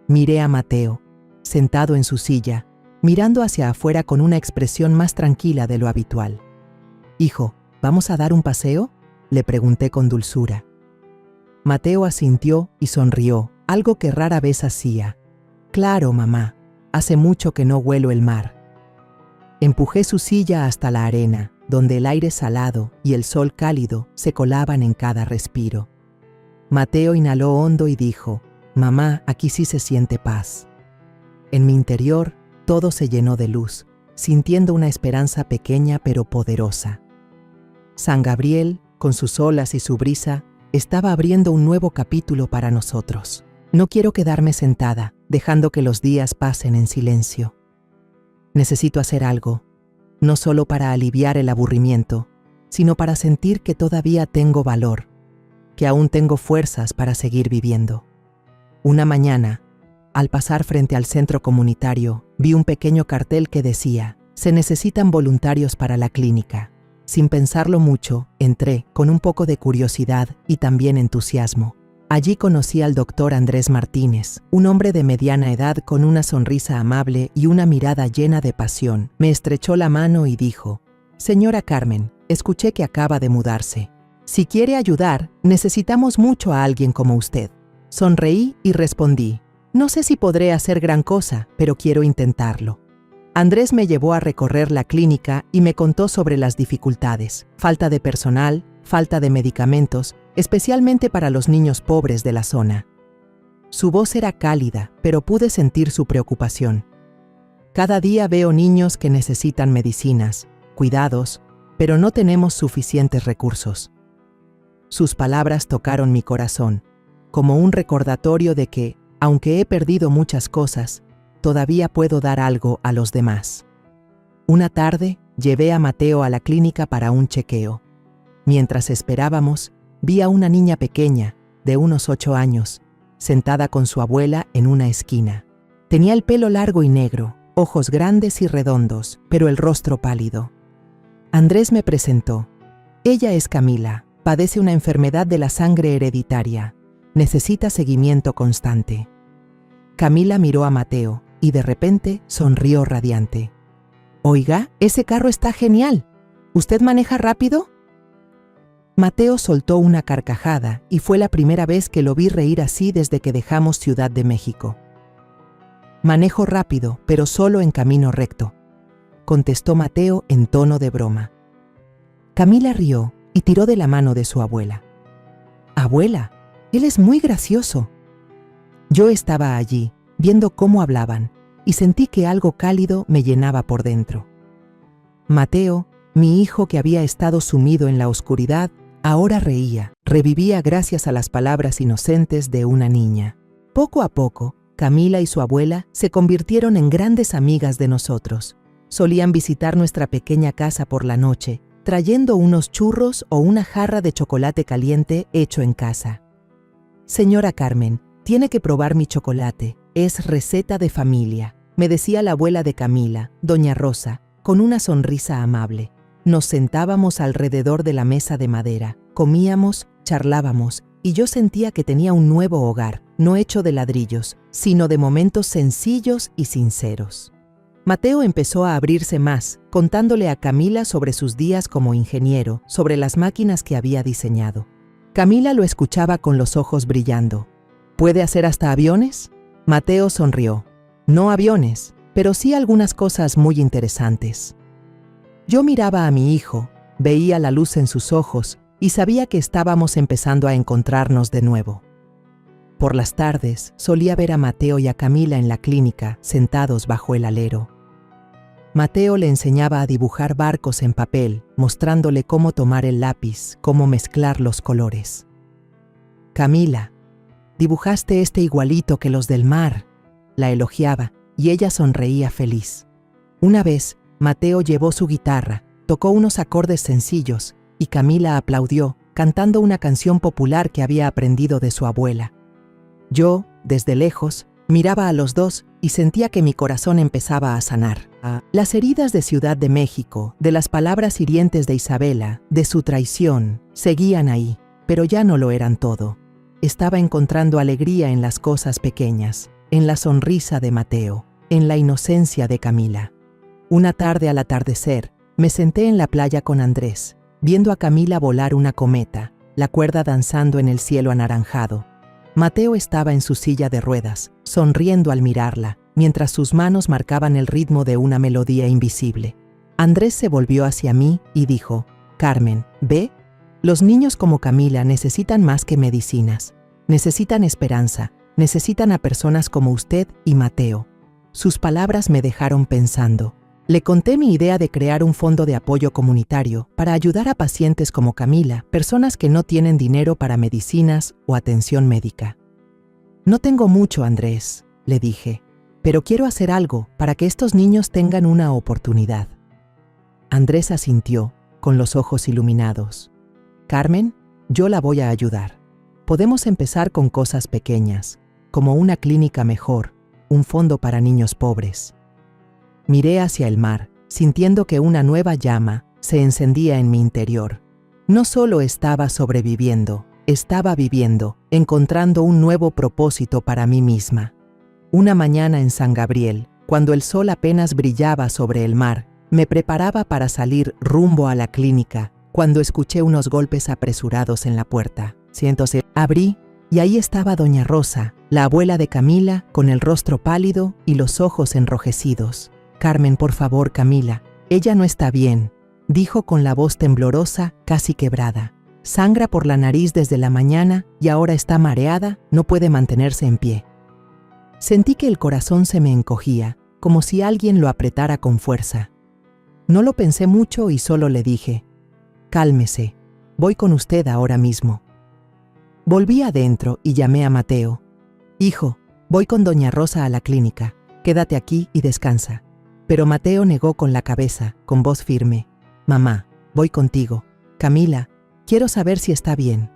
Miré a Mateo, sentado en su silla, mirando hacia afuera con una expresión más tranquila de lo habitual. «Hijo, ¿vamos a dar un paseo?», le pregunté con dulzura. Mateo asintió y sonrió, algo que rara vez hacía. «Claro, mamá, hace mucho que no huelo el mar». Empujé su silla hasta la arena, donde el aire salado y el sol cálido se colaban en cada respiro. Mateo inhaló hondo y dijo: «Mamá, aquí sí se siente paz». En mi interior, todo se llenó de luz, sintiendo una esperanza pequeña pero poderosa. San Gabriel, con sus olas y su brisa, estaba abriendo un nuevo capítulo para nosotros. No quiero quedarme sentada, dejando que los días pasen en silencio. Necesito hacer algo, no solo para aliviar el aburrimiento, sino para sentir que todavía tengo valor, que aún tengo fuerzas para seguir viviendo. Una mañana, al pasar frente al centro comunitario, vi un pequeño cartel que decía: «Se necesitan voluntarios para la clínica». Sin pensarlo mucho, entré con un poco de curiosidad y también entusiasmo. Allí conocí al doctor Andrés Martínez, un hombre de mediana edad con una sonrisa amable y una mirada llena de pasión. Me estrechó la mano y dijo: «Señora Carmen, escuché que acaba de mudarse. Si quiere ayudar, necesitamos mucho a alguien como usted». Sonreí y respondí: No sé si podré hacer gran cosa, pero quiero intentarlo. Andrés me llevó a recorrer la clínica y me contó sobre las dificultades: falta de personal, falta de medicamentos, especialmente para los niños pobres de la zona. Su voz era cálida, pero pude sentir su preocupación. Cada día veo niños que necesitan medicinas, cuidados, pero no tenemos suficientes recursos. Sus palabras tocaron mi corazón, como un recordatorio de que, aunque he perdido muchas cosas, todavía puedo dar algo a los demás. Una tarde, llevé a Mateo a la clínica para un chequeo. Mientras esperábamos, vi a una niña pequeña, de unos 8 años, sentada con su abuela en una esquina. Tenía el pelo largo y negro, ojos grandes y redondos, pero el rostro pálido. Andrés me presentó. Ella es Camila, padece una enfermedad de la sangre hereditaria. Necesita seguimiento constante. Camila miró a Mateo y de repente sonrió radiante. «Oiga, ese carro está genial. ¿Usted maneja rápido?» Mateo soltó una carcajada y fue la primera vez que lo vi reír así desde que dejamos Ciudad de México. «Manejo rápido, pero solo en camino recto», contestó Mateo en tono de broma. Camila rió y tiró de la mano de su abuela. «Abuela, él es muy gracioso». Yo estaba allí, viendo cómo hablaban, y sentí que algo cálido me llenaba por dentro. Mateo, mi hijo que había estado sumido en la oscuridad, ahora reía, revivía gracias a las palabras inocentes de una niña. Poco a poco, Camila y su abuela se convirtieron en grandes amigas de nosotros. Solían visitar nuestra pequeña casa por la noche, trayendo unos churros o una jarra de chocolate caliente hecho en casa. «Señora Carmen, tiene que probar mi chocolate, es receta de familia», me decía la abuela de Camila, doña Rosa, con una sonrisa amable. Nos sentábamos alrededor de la mesa de madera, comíamos, charlábamos, y yo sentía que tenía un nuevo hogar, no hecho de ladrillos, sino de momentos sencillos y sinceros. Mateo empezó a abrirse más, contándole a Camila sobre sus días como ingeniero, sobre las máquinas que había diseñado. Camila lo escuchaba con los ojos brillando. «¿Puede hacer hasta aviones?». Mateo sonrió. «No aviones, pero sí algunas cosas muy interesantes». Yo miraba a mi hijo, veía la luz en sus ojos y sabía que estábamos empezando a encontrarnos de nuevo. Por las tardes solía ver a Mateo y a Camila en la clínica, sentados bajo el alero. Mateo le enseñaba a dibujar barcos en papel, mostrándole cómo tomar el lápiz, cómo mezclar los colores. «Camila, dibujaste este igualito que los del mar», la elogiaba, y ella sonreía feliz. Una vez, Mateo llevó su guitarra, tocó unos acordes sencillos, y Camila aplaudió, cantando una canción popular que había aprendido de su abuela. Yo, desde lejos, miraba a los dos y sentía que mi corazón empezaba a sanar. Las heridas de Ciudad de México, de las palabras hirientes de Isabela, de su traición, seguían ahí, pero ya no lo eran todo. Estaba encontrando alegría en las cosas pequeñas, en la sonrisa de Mateo, en la inocencia de Camila. Una tarde al atardecer, me senté en la playa con Andrés, viendo a Camila volar una cometa, la cuerda danzando en el cielo anaranjado. Mateo estaba en su silla de ruedas, sonriendo al mirarla, mientras sus manos marcaban el ritmo de una melodía invisible. Andrés se volvió hacia mí y dijo: «Carmen, ¿ve? Los niños como Camila necesitan más que medicinas. Necesitan esperanza, necesitan a personas como usted y Mateo». Sus palabras me dejaron pensando. Le conté mi idea de crear un fondo de apoyo comunitario para ayudar a pacientes como Camila, personas que no tienen dinero para medicinas o atención médica. «No tengo mucho, Andrés», le dije, «pero quiero hacer algo para que estos niños tengan una oportunidad». Andrés asintió, con los ojos iluminados. «Carmen, yo la voy a ayudar. Podemos empezar con cosas pequeñas, como una clínica mejor, un fondo para niños pobres». Miré hacia el mar, sintiendo que una nueva llama se encendía en mi interior. No solo estaba sobreviviendo, estaba viviendo, encontrando un nuevo propósito para mí misma. Una mañana en San Gabriel, cuando el sol apenas brillaba sobre el mar, me preparaba para salir rumbo a la clínica, cuando escuché unos golpes apresurados en la puerta. Abrí, Y ahí estaba doña Rosa, la abuela de Camila, con el rostro pálido y los ojos enrojecidos. «Carmen, por favor, Camila, ella no está bien», dijo con la voz temblorosa, casi quebrada. «Sangra por la nariz desde la mañana y ahora está mareada, no puede mantenerse en pie». Sentí que el corazón se me encogía, como si alguien lo apretara con fuerza. No lo pensé mucho y solo le dije: «Cálmese, voy con usted ahora mismo». Volví adentro y llamé a Mateo. «Hijo, voy con doña Rosa a la clínica, quédate aquí y descansa». Pero Mateo negó con la cabeza, con voz firme: «Mamá, voy contigo. Camila, quiero saber si está bien».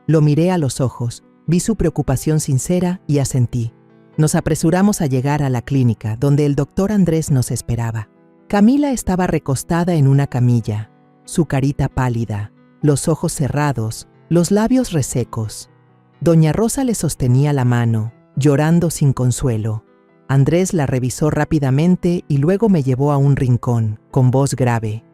Lo miré a los ojos, vi su preocupación sincera y asentí. Nos apresuramos a llegar a la clínica, donde el doctor Andrés nos esperaba. Camila estaba recostada en una camilla, su carita pálida, los ojos cerrados, los labios resecos. Doña Rosa le sostenía la mano, llorando sin consuelo. Andrés la revisó rápidamente y luego me llevó a un rincón, con voz grave: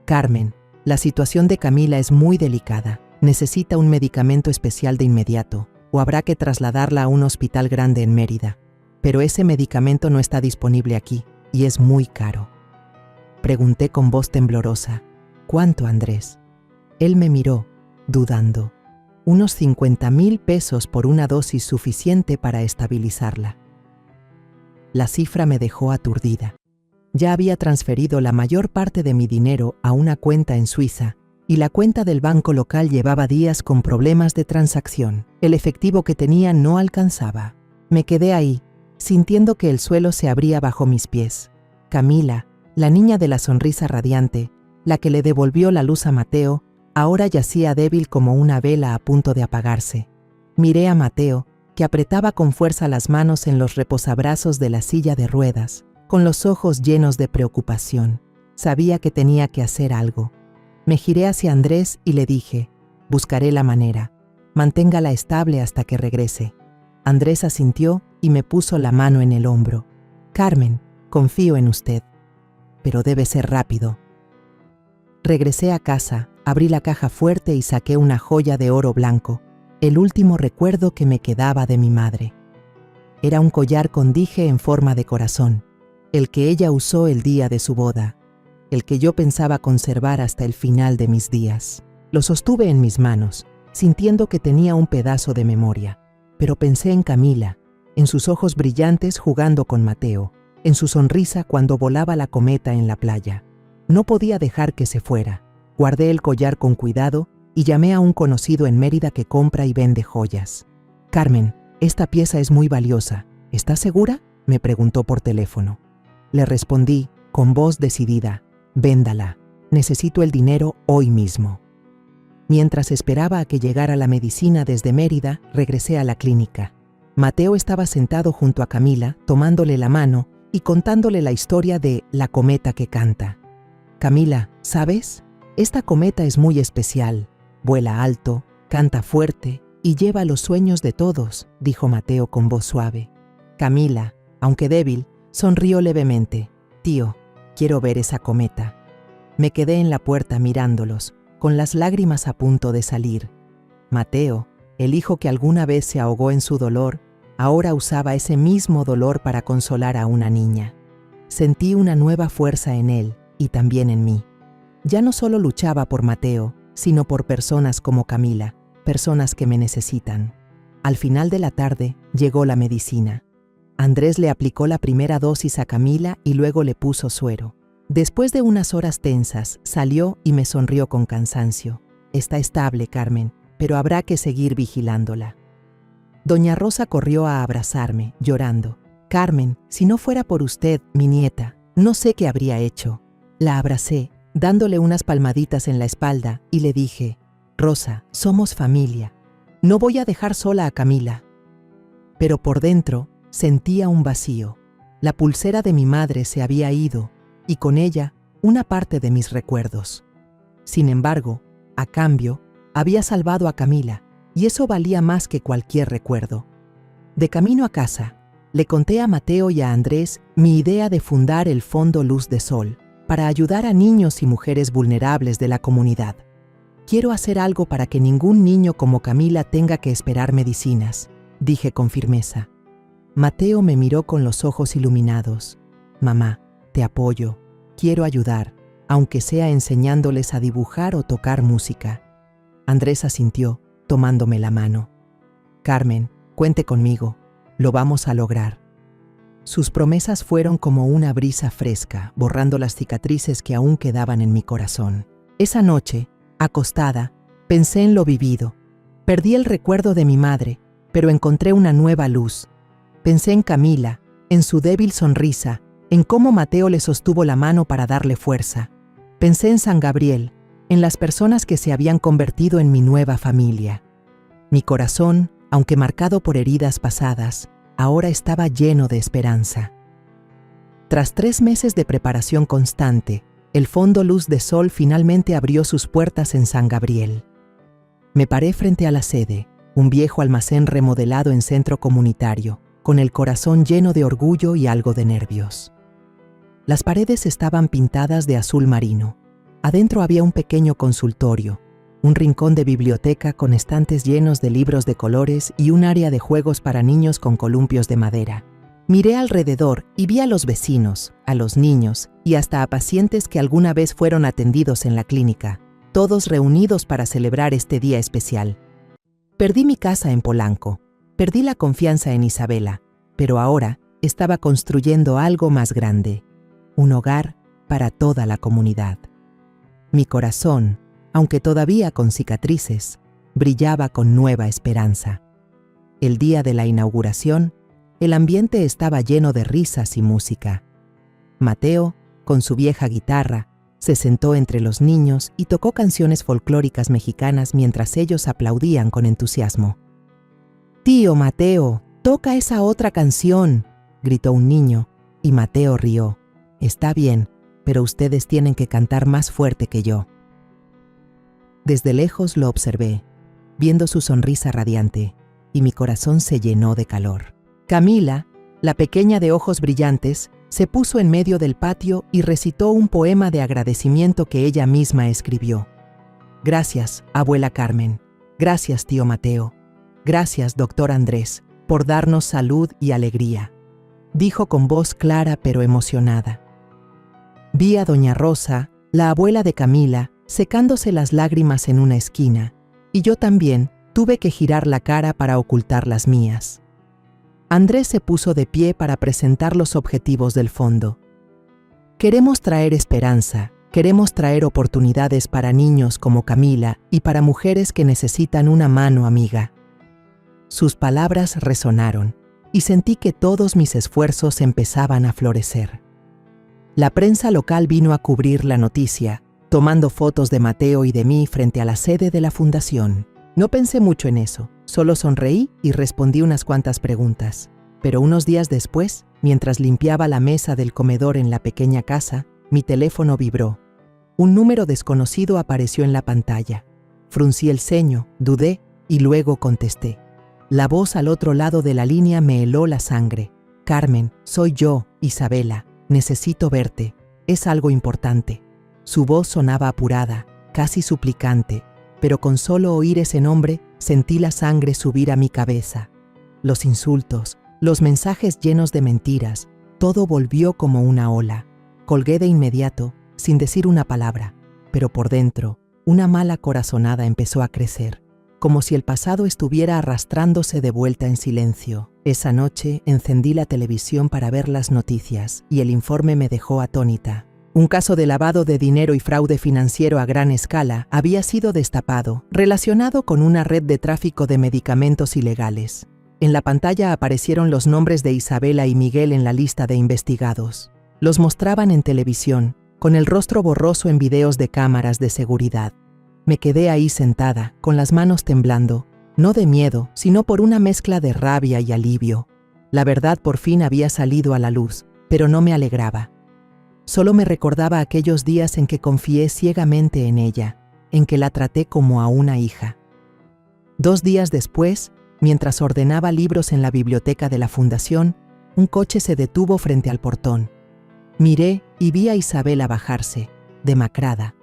«Carmen, la situación de Camila es muy delicada. Necesita un medicamento especial de inmediato, o habrá que trasladarla a un hospital grande en Mérida. Pero ese medicamento no está disponible aquí, y es muy caro». Pregunté con voz temblorosa: «¿Cuánto, Andrés?». Él me miró, dudando. «Unos 50,000 pesos por una dosis suficiente para estabilizarla». La cifra me dejó aturdida. Ya había transferido la mayor parte de mi dinero a una cuenta en Suiza, y la cuenta del banco local llevaba días con problemas de transacción. El efectivo que tenía no alcanzaba. Me quedé ahí, sintiendo que el suelo se abría bajo mis pies. Camila, la niña de la sonrisa radiante, la que le devolvió la luz a Mateo, ahora yacía débil como una vela a punto de apagarse. Miré a Mateo, que apretaba con fuerza las manos en los reposabrazos de la silla de ruedas, con los ojos llenos de preocupación. Sabía que tenía que hacer algo. Me giré hacia Andrés y le dije: «Buscaré la manera. Manténgala estable hasta que regrese». Andrés asintió y me puso la mano en el hombro. «Carmen, confío en usted. Pero debe ser rápido». Regresé a casa, abrí la caja fuerte y saqué una joya de oro blanco, el último recuerdo que me quedaba de mi madre. Era un collar con dije en forma de corazón, el que ella usó el día de su boda, el que yo pensaba conservar hasta el final de mis días. Lo sostuve en mis manos, sintiendo que tenía un pedazo de memoria, pero pensé en Camila, en sus ojos brillantes jugando con Mateo, en su sonrisa cuando volaba la cometa en la playa. No podía dejar que se fuera. Guardé el collar con cuidado y llamé a un conocido en Mérida que compra y vende joyas. «Carmen, esta pieza es muy valiosa. ¿Estás segura?», me preguntó por teléfono. Le respondí, con voz decidida: «Véndala. Necesito el dinero hoy mismo». Mientras esperaba a que llegara la medicina desde Mérida, regresé a la clínica. Mateo estaba sentado junto a Camila, tomándole la mano y contándole la historia de la cometa que canta. «Camila, ¿sabes? Esta cometa es muy especial. Vuela alto, canta fuerte y lleva los sueños de todos», dijo Mateo con voz suave. Camila, aunque débil, sonrió levemente. «Tío, quiero ver esa cometa». Me quedé en la puerta mirándolos, con las lágrimas a punto de salir. Mateo, el hijo que alguna vez se ahogó en su dolor, ahora usaba ese mismo dolor para consolar a una niña. Sentí una nueva fuerza en él y también en mí. Ya no solo luchaba por Mateo, sino por personas como Camila, personas que me necesitan. Al final de la tarde llegó la medicina. Andrés le aplicó la primera dosis a Camila y luego le puso suero. Después de unas horas tensas, salió y me sonrió con cansancio. «Está estable, Carmen, pero habrá que seguir vigilándola». Doña Rosa corrió a abrazarme, llorando. «Carmen, si no fuera por usted, mi nieta, no sé qué habría hecho». La abracé, dándole unas palmaditas en la espalda, y le dije: «Rosa, somos familia. No voy a dejar sola a Camila». Pero por dentro sentía un vacío. La pulsera de mi madre se había ido, y con ella una parte de mis recuerdos. Sin embargo, a cambio, había salvado a Camila, y eso valía más que cualquier recuerdo. De camino a casa, le conté a Mateo y a Andrés mi idea de fundar el Fondo Luz de Sol, para ayudar a niños y mujeres vulnerables de la comunidad. Quiero hacer algo para que ningún niño como Camila tenga que esperar medicinas, dije con firmeza. Mateo me miró con los ojos iluminados. Mamá, te apoyo, quiero ayudar, aunque sea enseñándoles a dibujar o tocar música. Andrés asintió, tomándome la mano. Carmen, cuente conmigo, lo vamos a lograr. Sus promesas fueron como una brisa fresca, borrando las cicatrices que aún quedaban en mi corazón. Esa noche, acostada, pensé en lo vivido. Perdí el recuerdo de mi madre, pero encontré una nueva luz. Pensé en Camila, en su débil sonrisa, en cómo Mateo le sostuvo la mano para darle fuerza. Pensé en San Gabriel, en las personas que se habían convertido en mi nueva familia. Mi corazón, aunque marcado por heridas pasadas, ahora estaba lleno de esperanza. Tras 3 meses de preparación constante, el Fondo Luz de Sol finalmente abrió sus puertas en San Gabriel. Me paré frente a la sede, un viejo almacén remodelado en centro comunitario, con el corazón lleno de orgullo y algo de nervios. Las paredes estaban pintadas de azul marino. Adentro había un pequeño consultorio, un rincón de biblioteca con estantes llenos de libros de colores y un área de juegos para niños con columpios de madera. Miré alrededor y vi a los vecinos, a los niños y hasta a pacientes que alguna vez fueron atendidos en la clínica, todos reunidos para celebrar este día especial. Perdí mi casa en Polanco, perdí la confianza en Isabela, pero ahora estaba construyendo algo más grande, un hogar para toda la comunidad. Mi corazón, aunque todavía con cicatrices, brillaba con nueva esperanza. El día de la inauguración, el ambiente estaba lleno de risas y música. Mateo, con su vieja guitarra, se sentó entre los niños y tocó canciones folclóricas mexicanas mientras ellos aplaudían con entusiasmo. «Tío Mateo, toca esa otra canción», gritó un niño, y Mateo rió. «Está bien, pero ustedes tienen que cantar más fuerte que yo». Desde lejos lo observé, viendo su sonrisa radiante, y mi corazón se llenó de calor. Camila, la pequeña de ojos brillantes, se puso en medio del patio y recitó un poema de agradecimiento que ella misma escribió. «Gracias, abuela Carmen. Gracias, tío Mateo. Gracias, doctor Andrés, por darnos salud y alegría», dijo con voz clara pero emocionada. Vi a doña Rosa, la abuela de Camila, secándose las lágrimas en una esquina, y yo también tuve que girar la cara para ocultar las mías. Andrés se puso de pie para presentar los objetivos del fondo. «Queremos traer esperanza, queremos traer oportunidades para niños como Camila y para mujeres que necesitan una mano amiga». Sus palabras resonaron, y sentí que todos mis esfuerzos empezaban a florecer. La prensa local vino a cubrir la noticia, tomando fotos de Mateo y de mí frente a la sede de la fundación. No pensé mucho en eso, solo sonreí y respondí unas cuantas preguntas. Pero unos días después, mientras limpiaba la mesa del comedor en la pequeña casa, mi teléfono vibró. Un número desconocido apareció en la pantalla. Fruncí el ceño, dudé y luego contesté. La voz al otro lado de la línea me heló la sangre. «Carmen, soy yo, Isabela. Necesito verte. Es algo importante». Su voz sonaba apurada, casi suplicante, pero con solo oír ese nombre sentí la sangre subir a mi cabeza. Los insultos, los mensajes llenos de mentiras, todo volvió como una ola. Colgué de inmediato, sin decir una palabra, pero por dentro, una mala corazonada empezó a crecer, como si el pasado estuviera arrastrándose de vuelta en silencio. Esa noche encendí la televisión para ver las noticias y el informe me dejó atónita. Un caso de lavado de dinero y fraude financiero a gran escala había sido destapado, relacionado con una red de tráfico de medicamentos ilegales. En la pantalla aparecieron los nombres de Isabela y Miguel en la lista de investigados. Los mostraban en televisión, con el rostro borroso en videos de cámaras de seguridad. Me quedé ahí sentada, con las manos temblando, no de miedo, sino por una mezcla de rabia y alivio. La verdad por fin había salido a la luz, pero no me alegraba. Solo me recordaba aquellos días en que confié ciegamente en ella, en que la traté como a una hija. 2 días después, mientras ordenaba libros en la biblioteca de la fundación, un coche se detuvo frente al portón. Miré y vi a Isabela bajarse, demacrada.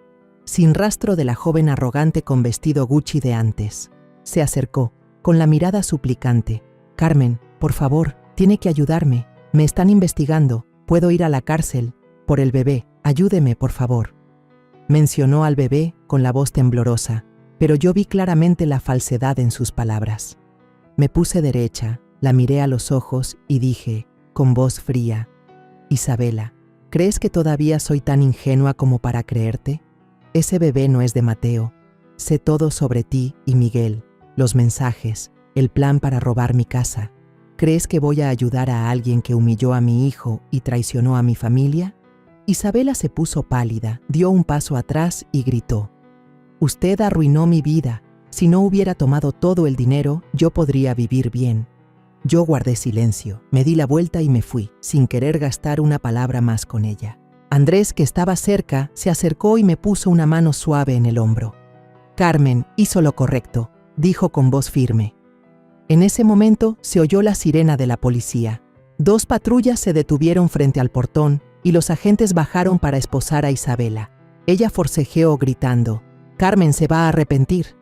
sin rastro de la joven arrogante con vestido Gucci de antes. Se acercó, con la mirada suplicante. «Carmen, por favor, tiene que ayudarme. Me están investigando. Puedo ir a la cárcel. Por el bebé, ayúdeme, por favor». Mencionó al bebé con la voz temblorosa, pero yo vi claramente la falsedad en sus palabras. Me puse derecha, la miré a los ojos y dije, con voz fría: «Isabela, ¿crees que todavía soy tan ingenua como para creerte? Ese bebé no es de Mateo. Sé todo sobre ti y Miguel, los mensajes, el plan para robar mi casa. ¿Crees que voy a ayudar a alguien que humilló a mi hijo y traicionó a mi familia?». Isabela se puso pálida, dio un paso atrás y gritó: «Usted arruinó mi vida. Si no hubiera tomado todo el dinero, yo podría vivir bien». Yo guardé silencio, me di la vuelta y me fui, sin querer gastar una palabra más con ella. Andrés, que estaba cerca, se acercó y me puso una mano suave en el hombro. «Carmen hizo lo correcto», dijo con voz firme. En ese momento se oyó la sirena de la policía. 2 patrullas se detuvieron frente al portón y los agentes bajaron para esposar a Isabela. Ella forcejeó gritando: «Carmen se va a arrepentir».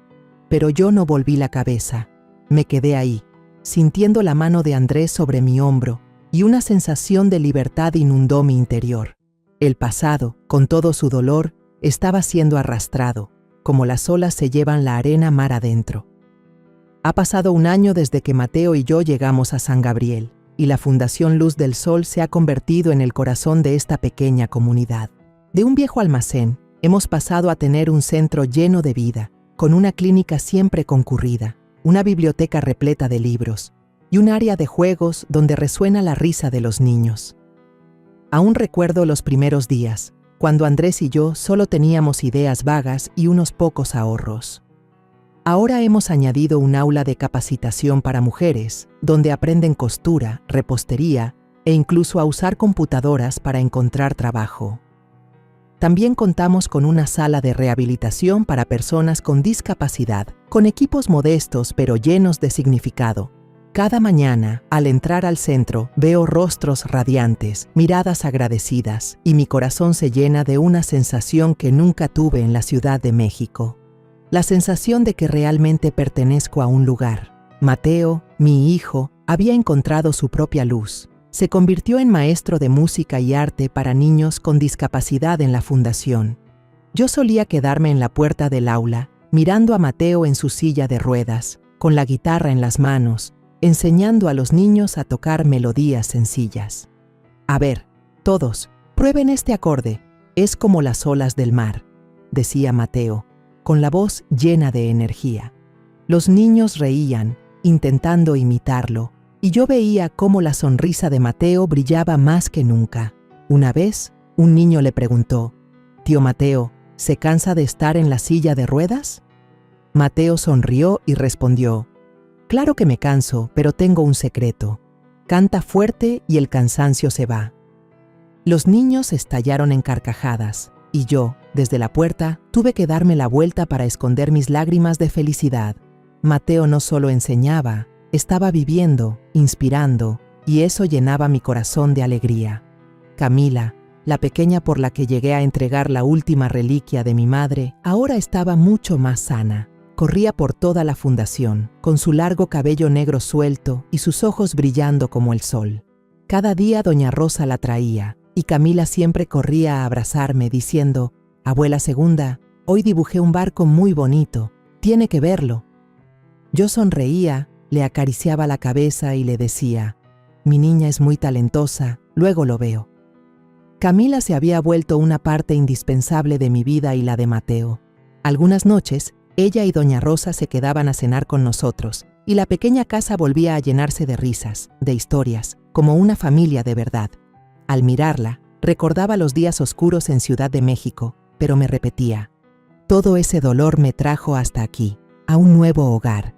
Pero yo no volví la cabeza. Me quedé ahí, sintiendo la mano de Andrés sobre mi hombro, y una sensación de libertad inundó mi interior. El pasado, con todo su dolor, estaba siendo arrastrado, como las olas se llevan la arena mar adentro. Ha pasado un año desde que Mateo y yo llegamos a San Gabriel, y la Fundación Luz del Sol se ha convertido en el corazón de esta pequeña comunidad. De un viejo almacén, hemos pasado a tener un centro lleno de vida, con una clínica siempre concurrida, una biblioteca repleta de libros y un área de juegos donde resuena la risa de los niños. Aún recuerdo los primeros días, cuando Andrés y yo solo teníamos ideas vagas y unos pocos ahorros. Ahora hemos añadido un aula de capacitación para mujeres, donde aprenden costura, repostería e incluso a usar computadoras para encontrar trabajo. También contamos con una sala de rehabilitación para personas con discapacidad, con equipos modestos pero llenos de significado. Cada mañana, al entrar al centro, veo rostros radiantes, miradas agradecidas, y mi corazón se llena de una sensación que nunca tuve en la Ciudad de México. La sensación de que realmente pertenezco a un lugar. Mateo, mi hijo, había encontrado su propia luz. Se convirtió en maestro de música y arte para niños con discapacidad en la fundación. Yo solía quedarme en la puerta del aula, mirando a Mateo en su silla de ruedas, con la guitarra en las manos, enseñando a los niños a tocar melodías sencillas. «A ver, todos, prueben este acorde, es como las olas del mar», decía Mateo, con la voz llena de energía. Los niños reían, intentando imitarlo, y yo veía cómo la sonrisa de Mateo brillaba más que nunca. Una vez, un niño le preguntó: «Tío Mateo, ¿se cansa de estar en la silla de ruedas?». Mateo sonrió y respondió: «Claro que me canso, pero tengo un secreto. Canta fuerte y el cansancio se va». Los niños estallaron en carcajadas, y yo, desde la puerta, tuve que darme la vuelta para esconder mis lágrimas de felicidad. Mateo no solo enseñaba, estaba viviendo, inspirando, y eso llenaba mi corazón de alegría. Camila, la pequeña por la que llegué a entregar la última reliquia de mi madre, ahora estaba mucho más sana. Corría por toda la fundación, con su largo cabello negro suelto y sus ojos brillando como el sol. Cada día doña Rosa la traía, y Camila siempre corría a abrazarme diciendo: «Abuela Segunda, hoy dibujé un barco muy bonito, tiene que verlo». Yo sonreía, le acariciaba la cabeza y le decía: «Mi niña es muy talentosa, luego lo veo». Camila se había vuelto una parte indispensable de mi vida y la de Mateo. Algunas noches, ella y doña Rosa se quedaban a cenar con nosotros, y la pequeña casa volvía a llenarse de risas, de historias, como una familia de verdad. Al mirarla, recordaba los días oscuros en Ciudad de México, pero me repetía: «Todo ese dolor me trajo hasta aquí, a un nuevo hogar».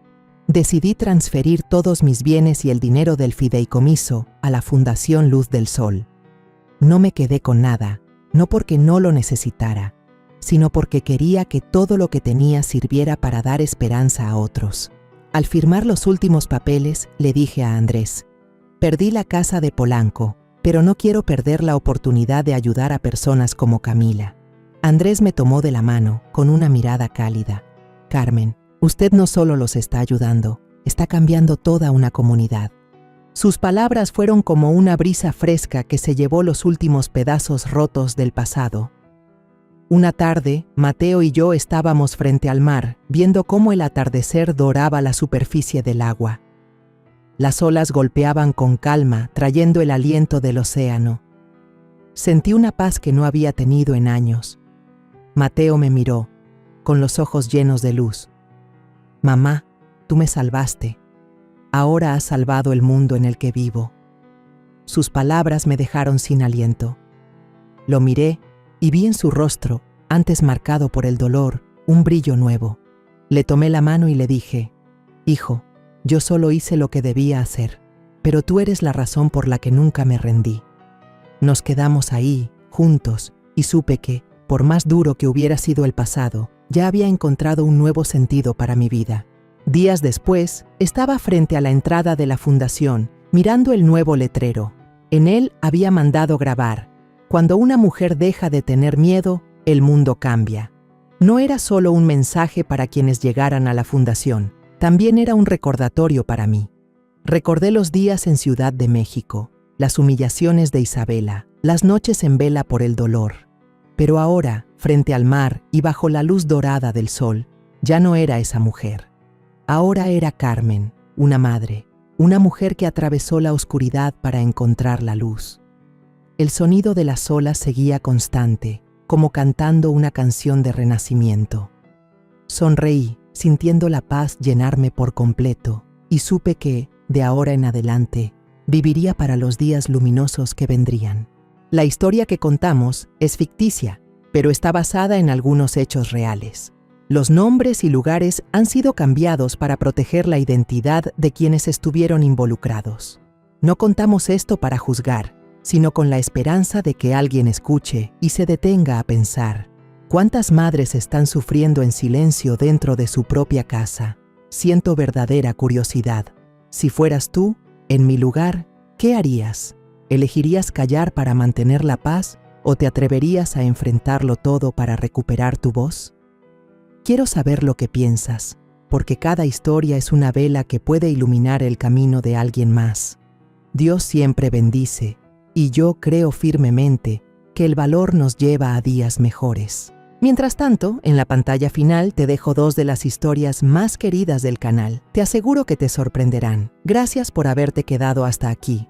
Decidí transferir todos mis bienes y el dinero del fideicomiso a la Fundación Luz del Sol. No me quedé con nada, no porque no lo necesitara, sino porque quería que todo lo que tenía sirviera para dar esperanza a otros. Al firmar los últimos papeles, le dije a Andrés: «Perdí la casa de Polanco, pero no quiero perder la oportunidad de ayudar a personas como Camila». Andrés me tomó de la mano con una mirada cálida. Carmen, usted no solo los está ayudando, está cambiando toda una comunidad. Sus palabras fueron como una brisa fresca que se llevó los últimos pedazos rotos del pasado. Una tarde, Mateo y yo estábamos frente al mar, viendo cómo el atardecer doraba la superficie del agua. Las olas golpeaban con calma, trayendo el aliento del océano. Sentí una paz que no había tenido en años. Mateo me miró, con los ojos llenos de luz. Mamá, tú me salvaste. Ahora has salvado el mundo en el que vivo. Sus palabras me dejaron sin aliento. Lo miré y vi en su rostro, antes marcado por el dolor, un brillo nuevo. Le tomé la mano y le dije, hijo, yo solo hice lo que debía hacer, pero tú eres la razón por la que nunca me rendí. Nos quedamos ahí, juntos, y supe que, por más duro que hubiera sido el pasado, ya había encontrado un nuevo sentido para mi vida. Días después, estaba frente a la entrada de la fundación, mirando el nuevo letrero. En él había mandado grabar: cuando una mujer deja de tener miedo, el mundo cambia. No era solo un mensaje para quienes llegaran a la fundación, también era un recordatorio para mí. Recordé los días en Ciudad de México, las humillaciones de Isabela, las noches en vela por el dolor. Pero ahora, frente al mar y bajo la luz dorada del sol, ya no era esa mujer. Ahora era Carmen, una madre, una mujer que atravesó la oscuridad para encontrar la luz. El sonido de las olas seguía constante, como cantando una canción de renacimiento. Sonreí, sintiendo la paz llenarme por completo, y supe que, de ahora en adelante, viviría para los días luminosos que vendrían. La historia que contamos es ficticia, pero está basada en algunos hechos reales. Los nombres y lugares han sido cambiados para proteger la identidad de quienes estuvieron involucrados. No contamos esto para juzgar, sino con la esperanza de que alguien escuche y se detenga a pensar: ¿cuántas madres están sufriendo en silencio dentro de su propia casa? Siento verdadera curiosidad. Si fueras tú, en mi lugar, ¿qué harías? ¿Elegirías callar para mantener la paz o te atreverías a enfrentarlo todo para recuperar tu voz? Quiero saber lo que piensas, porque cada historia es una vela que puede iluminar el camino de alguien más. Dios siempre bendice, y yo creo firmemente que el valor nos lleva a días mejores. Mientras tanto, en la pantalla final te dejo 2 de las historias más queridas del canal. Te aseguro que te sorprenderán. Gracias por haberte quedado hasta aquí.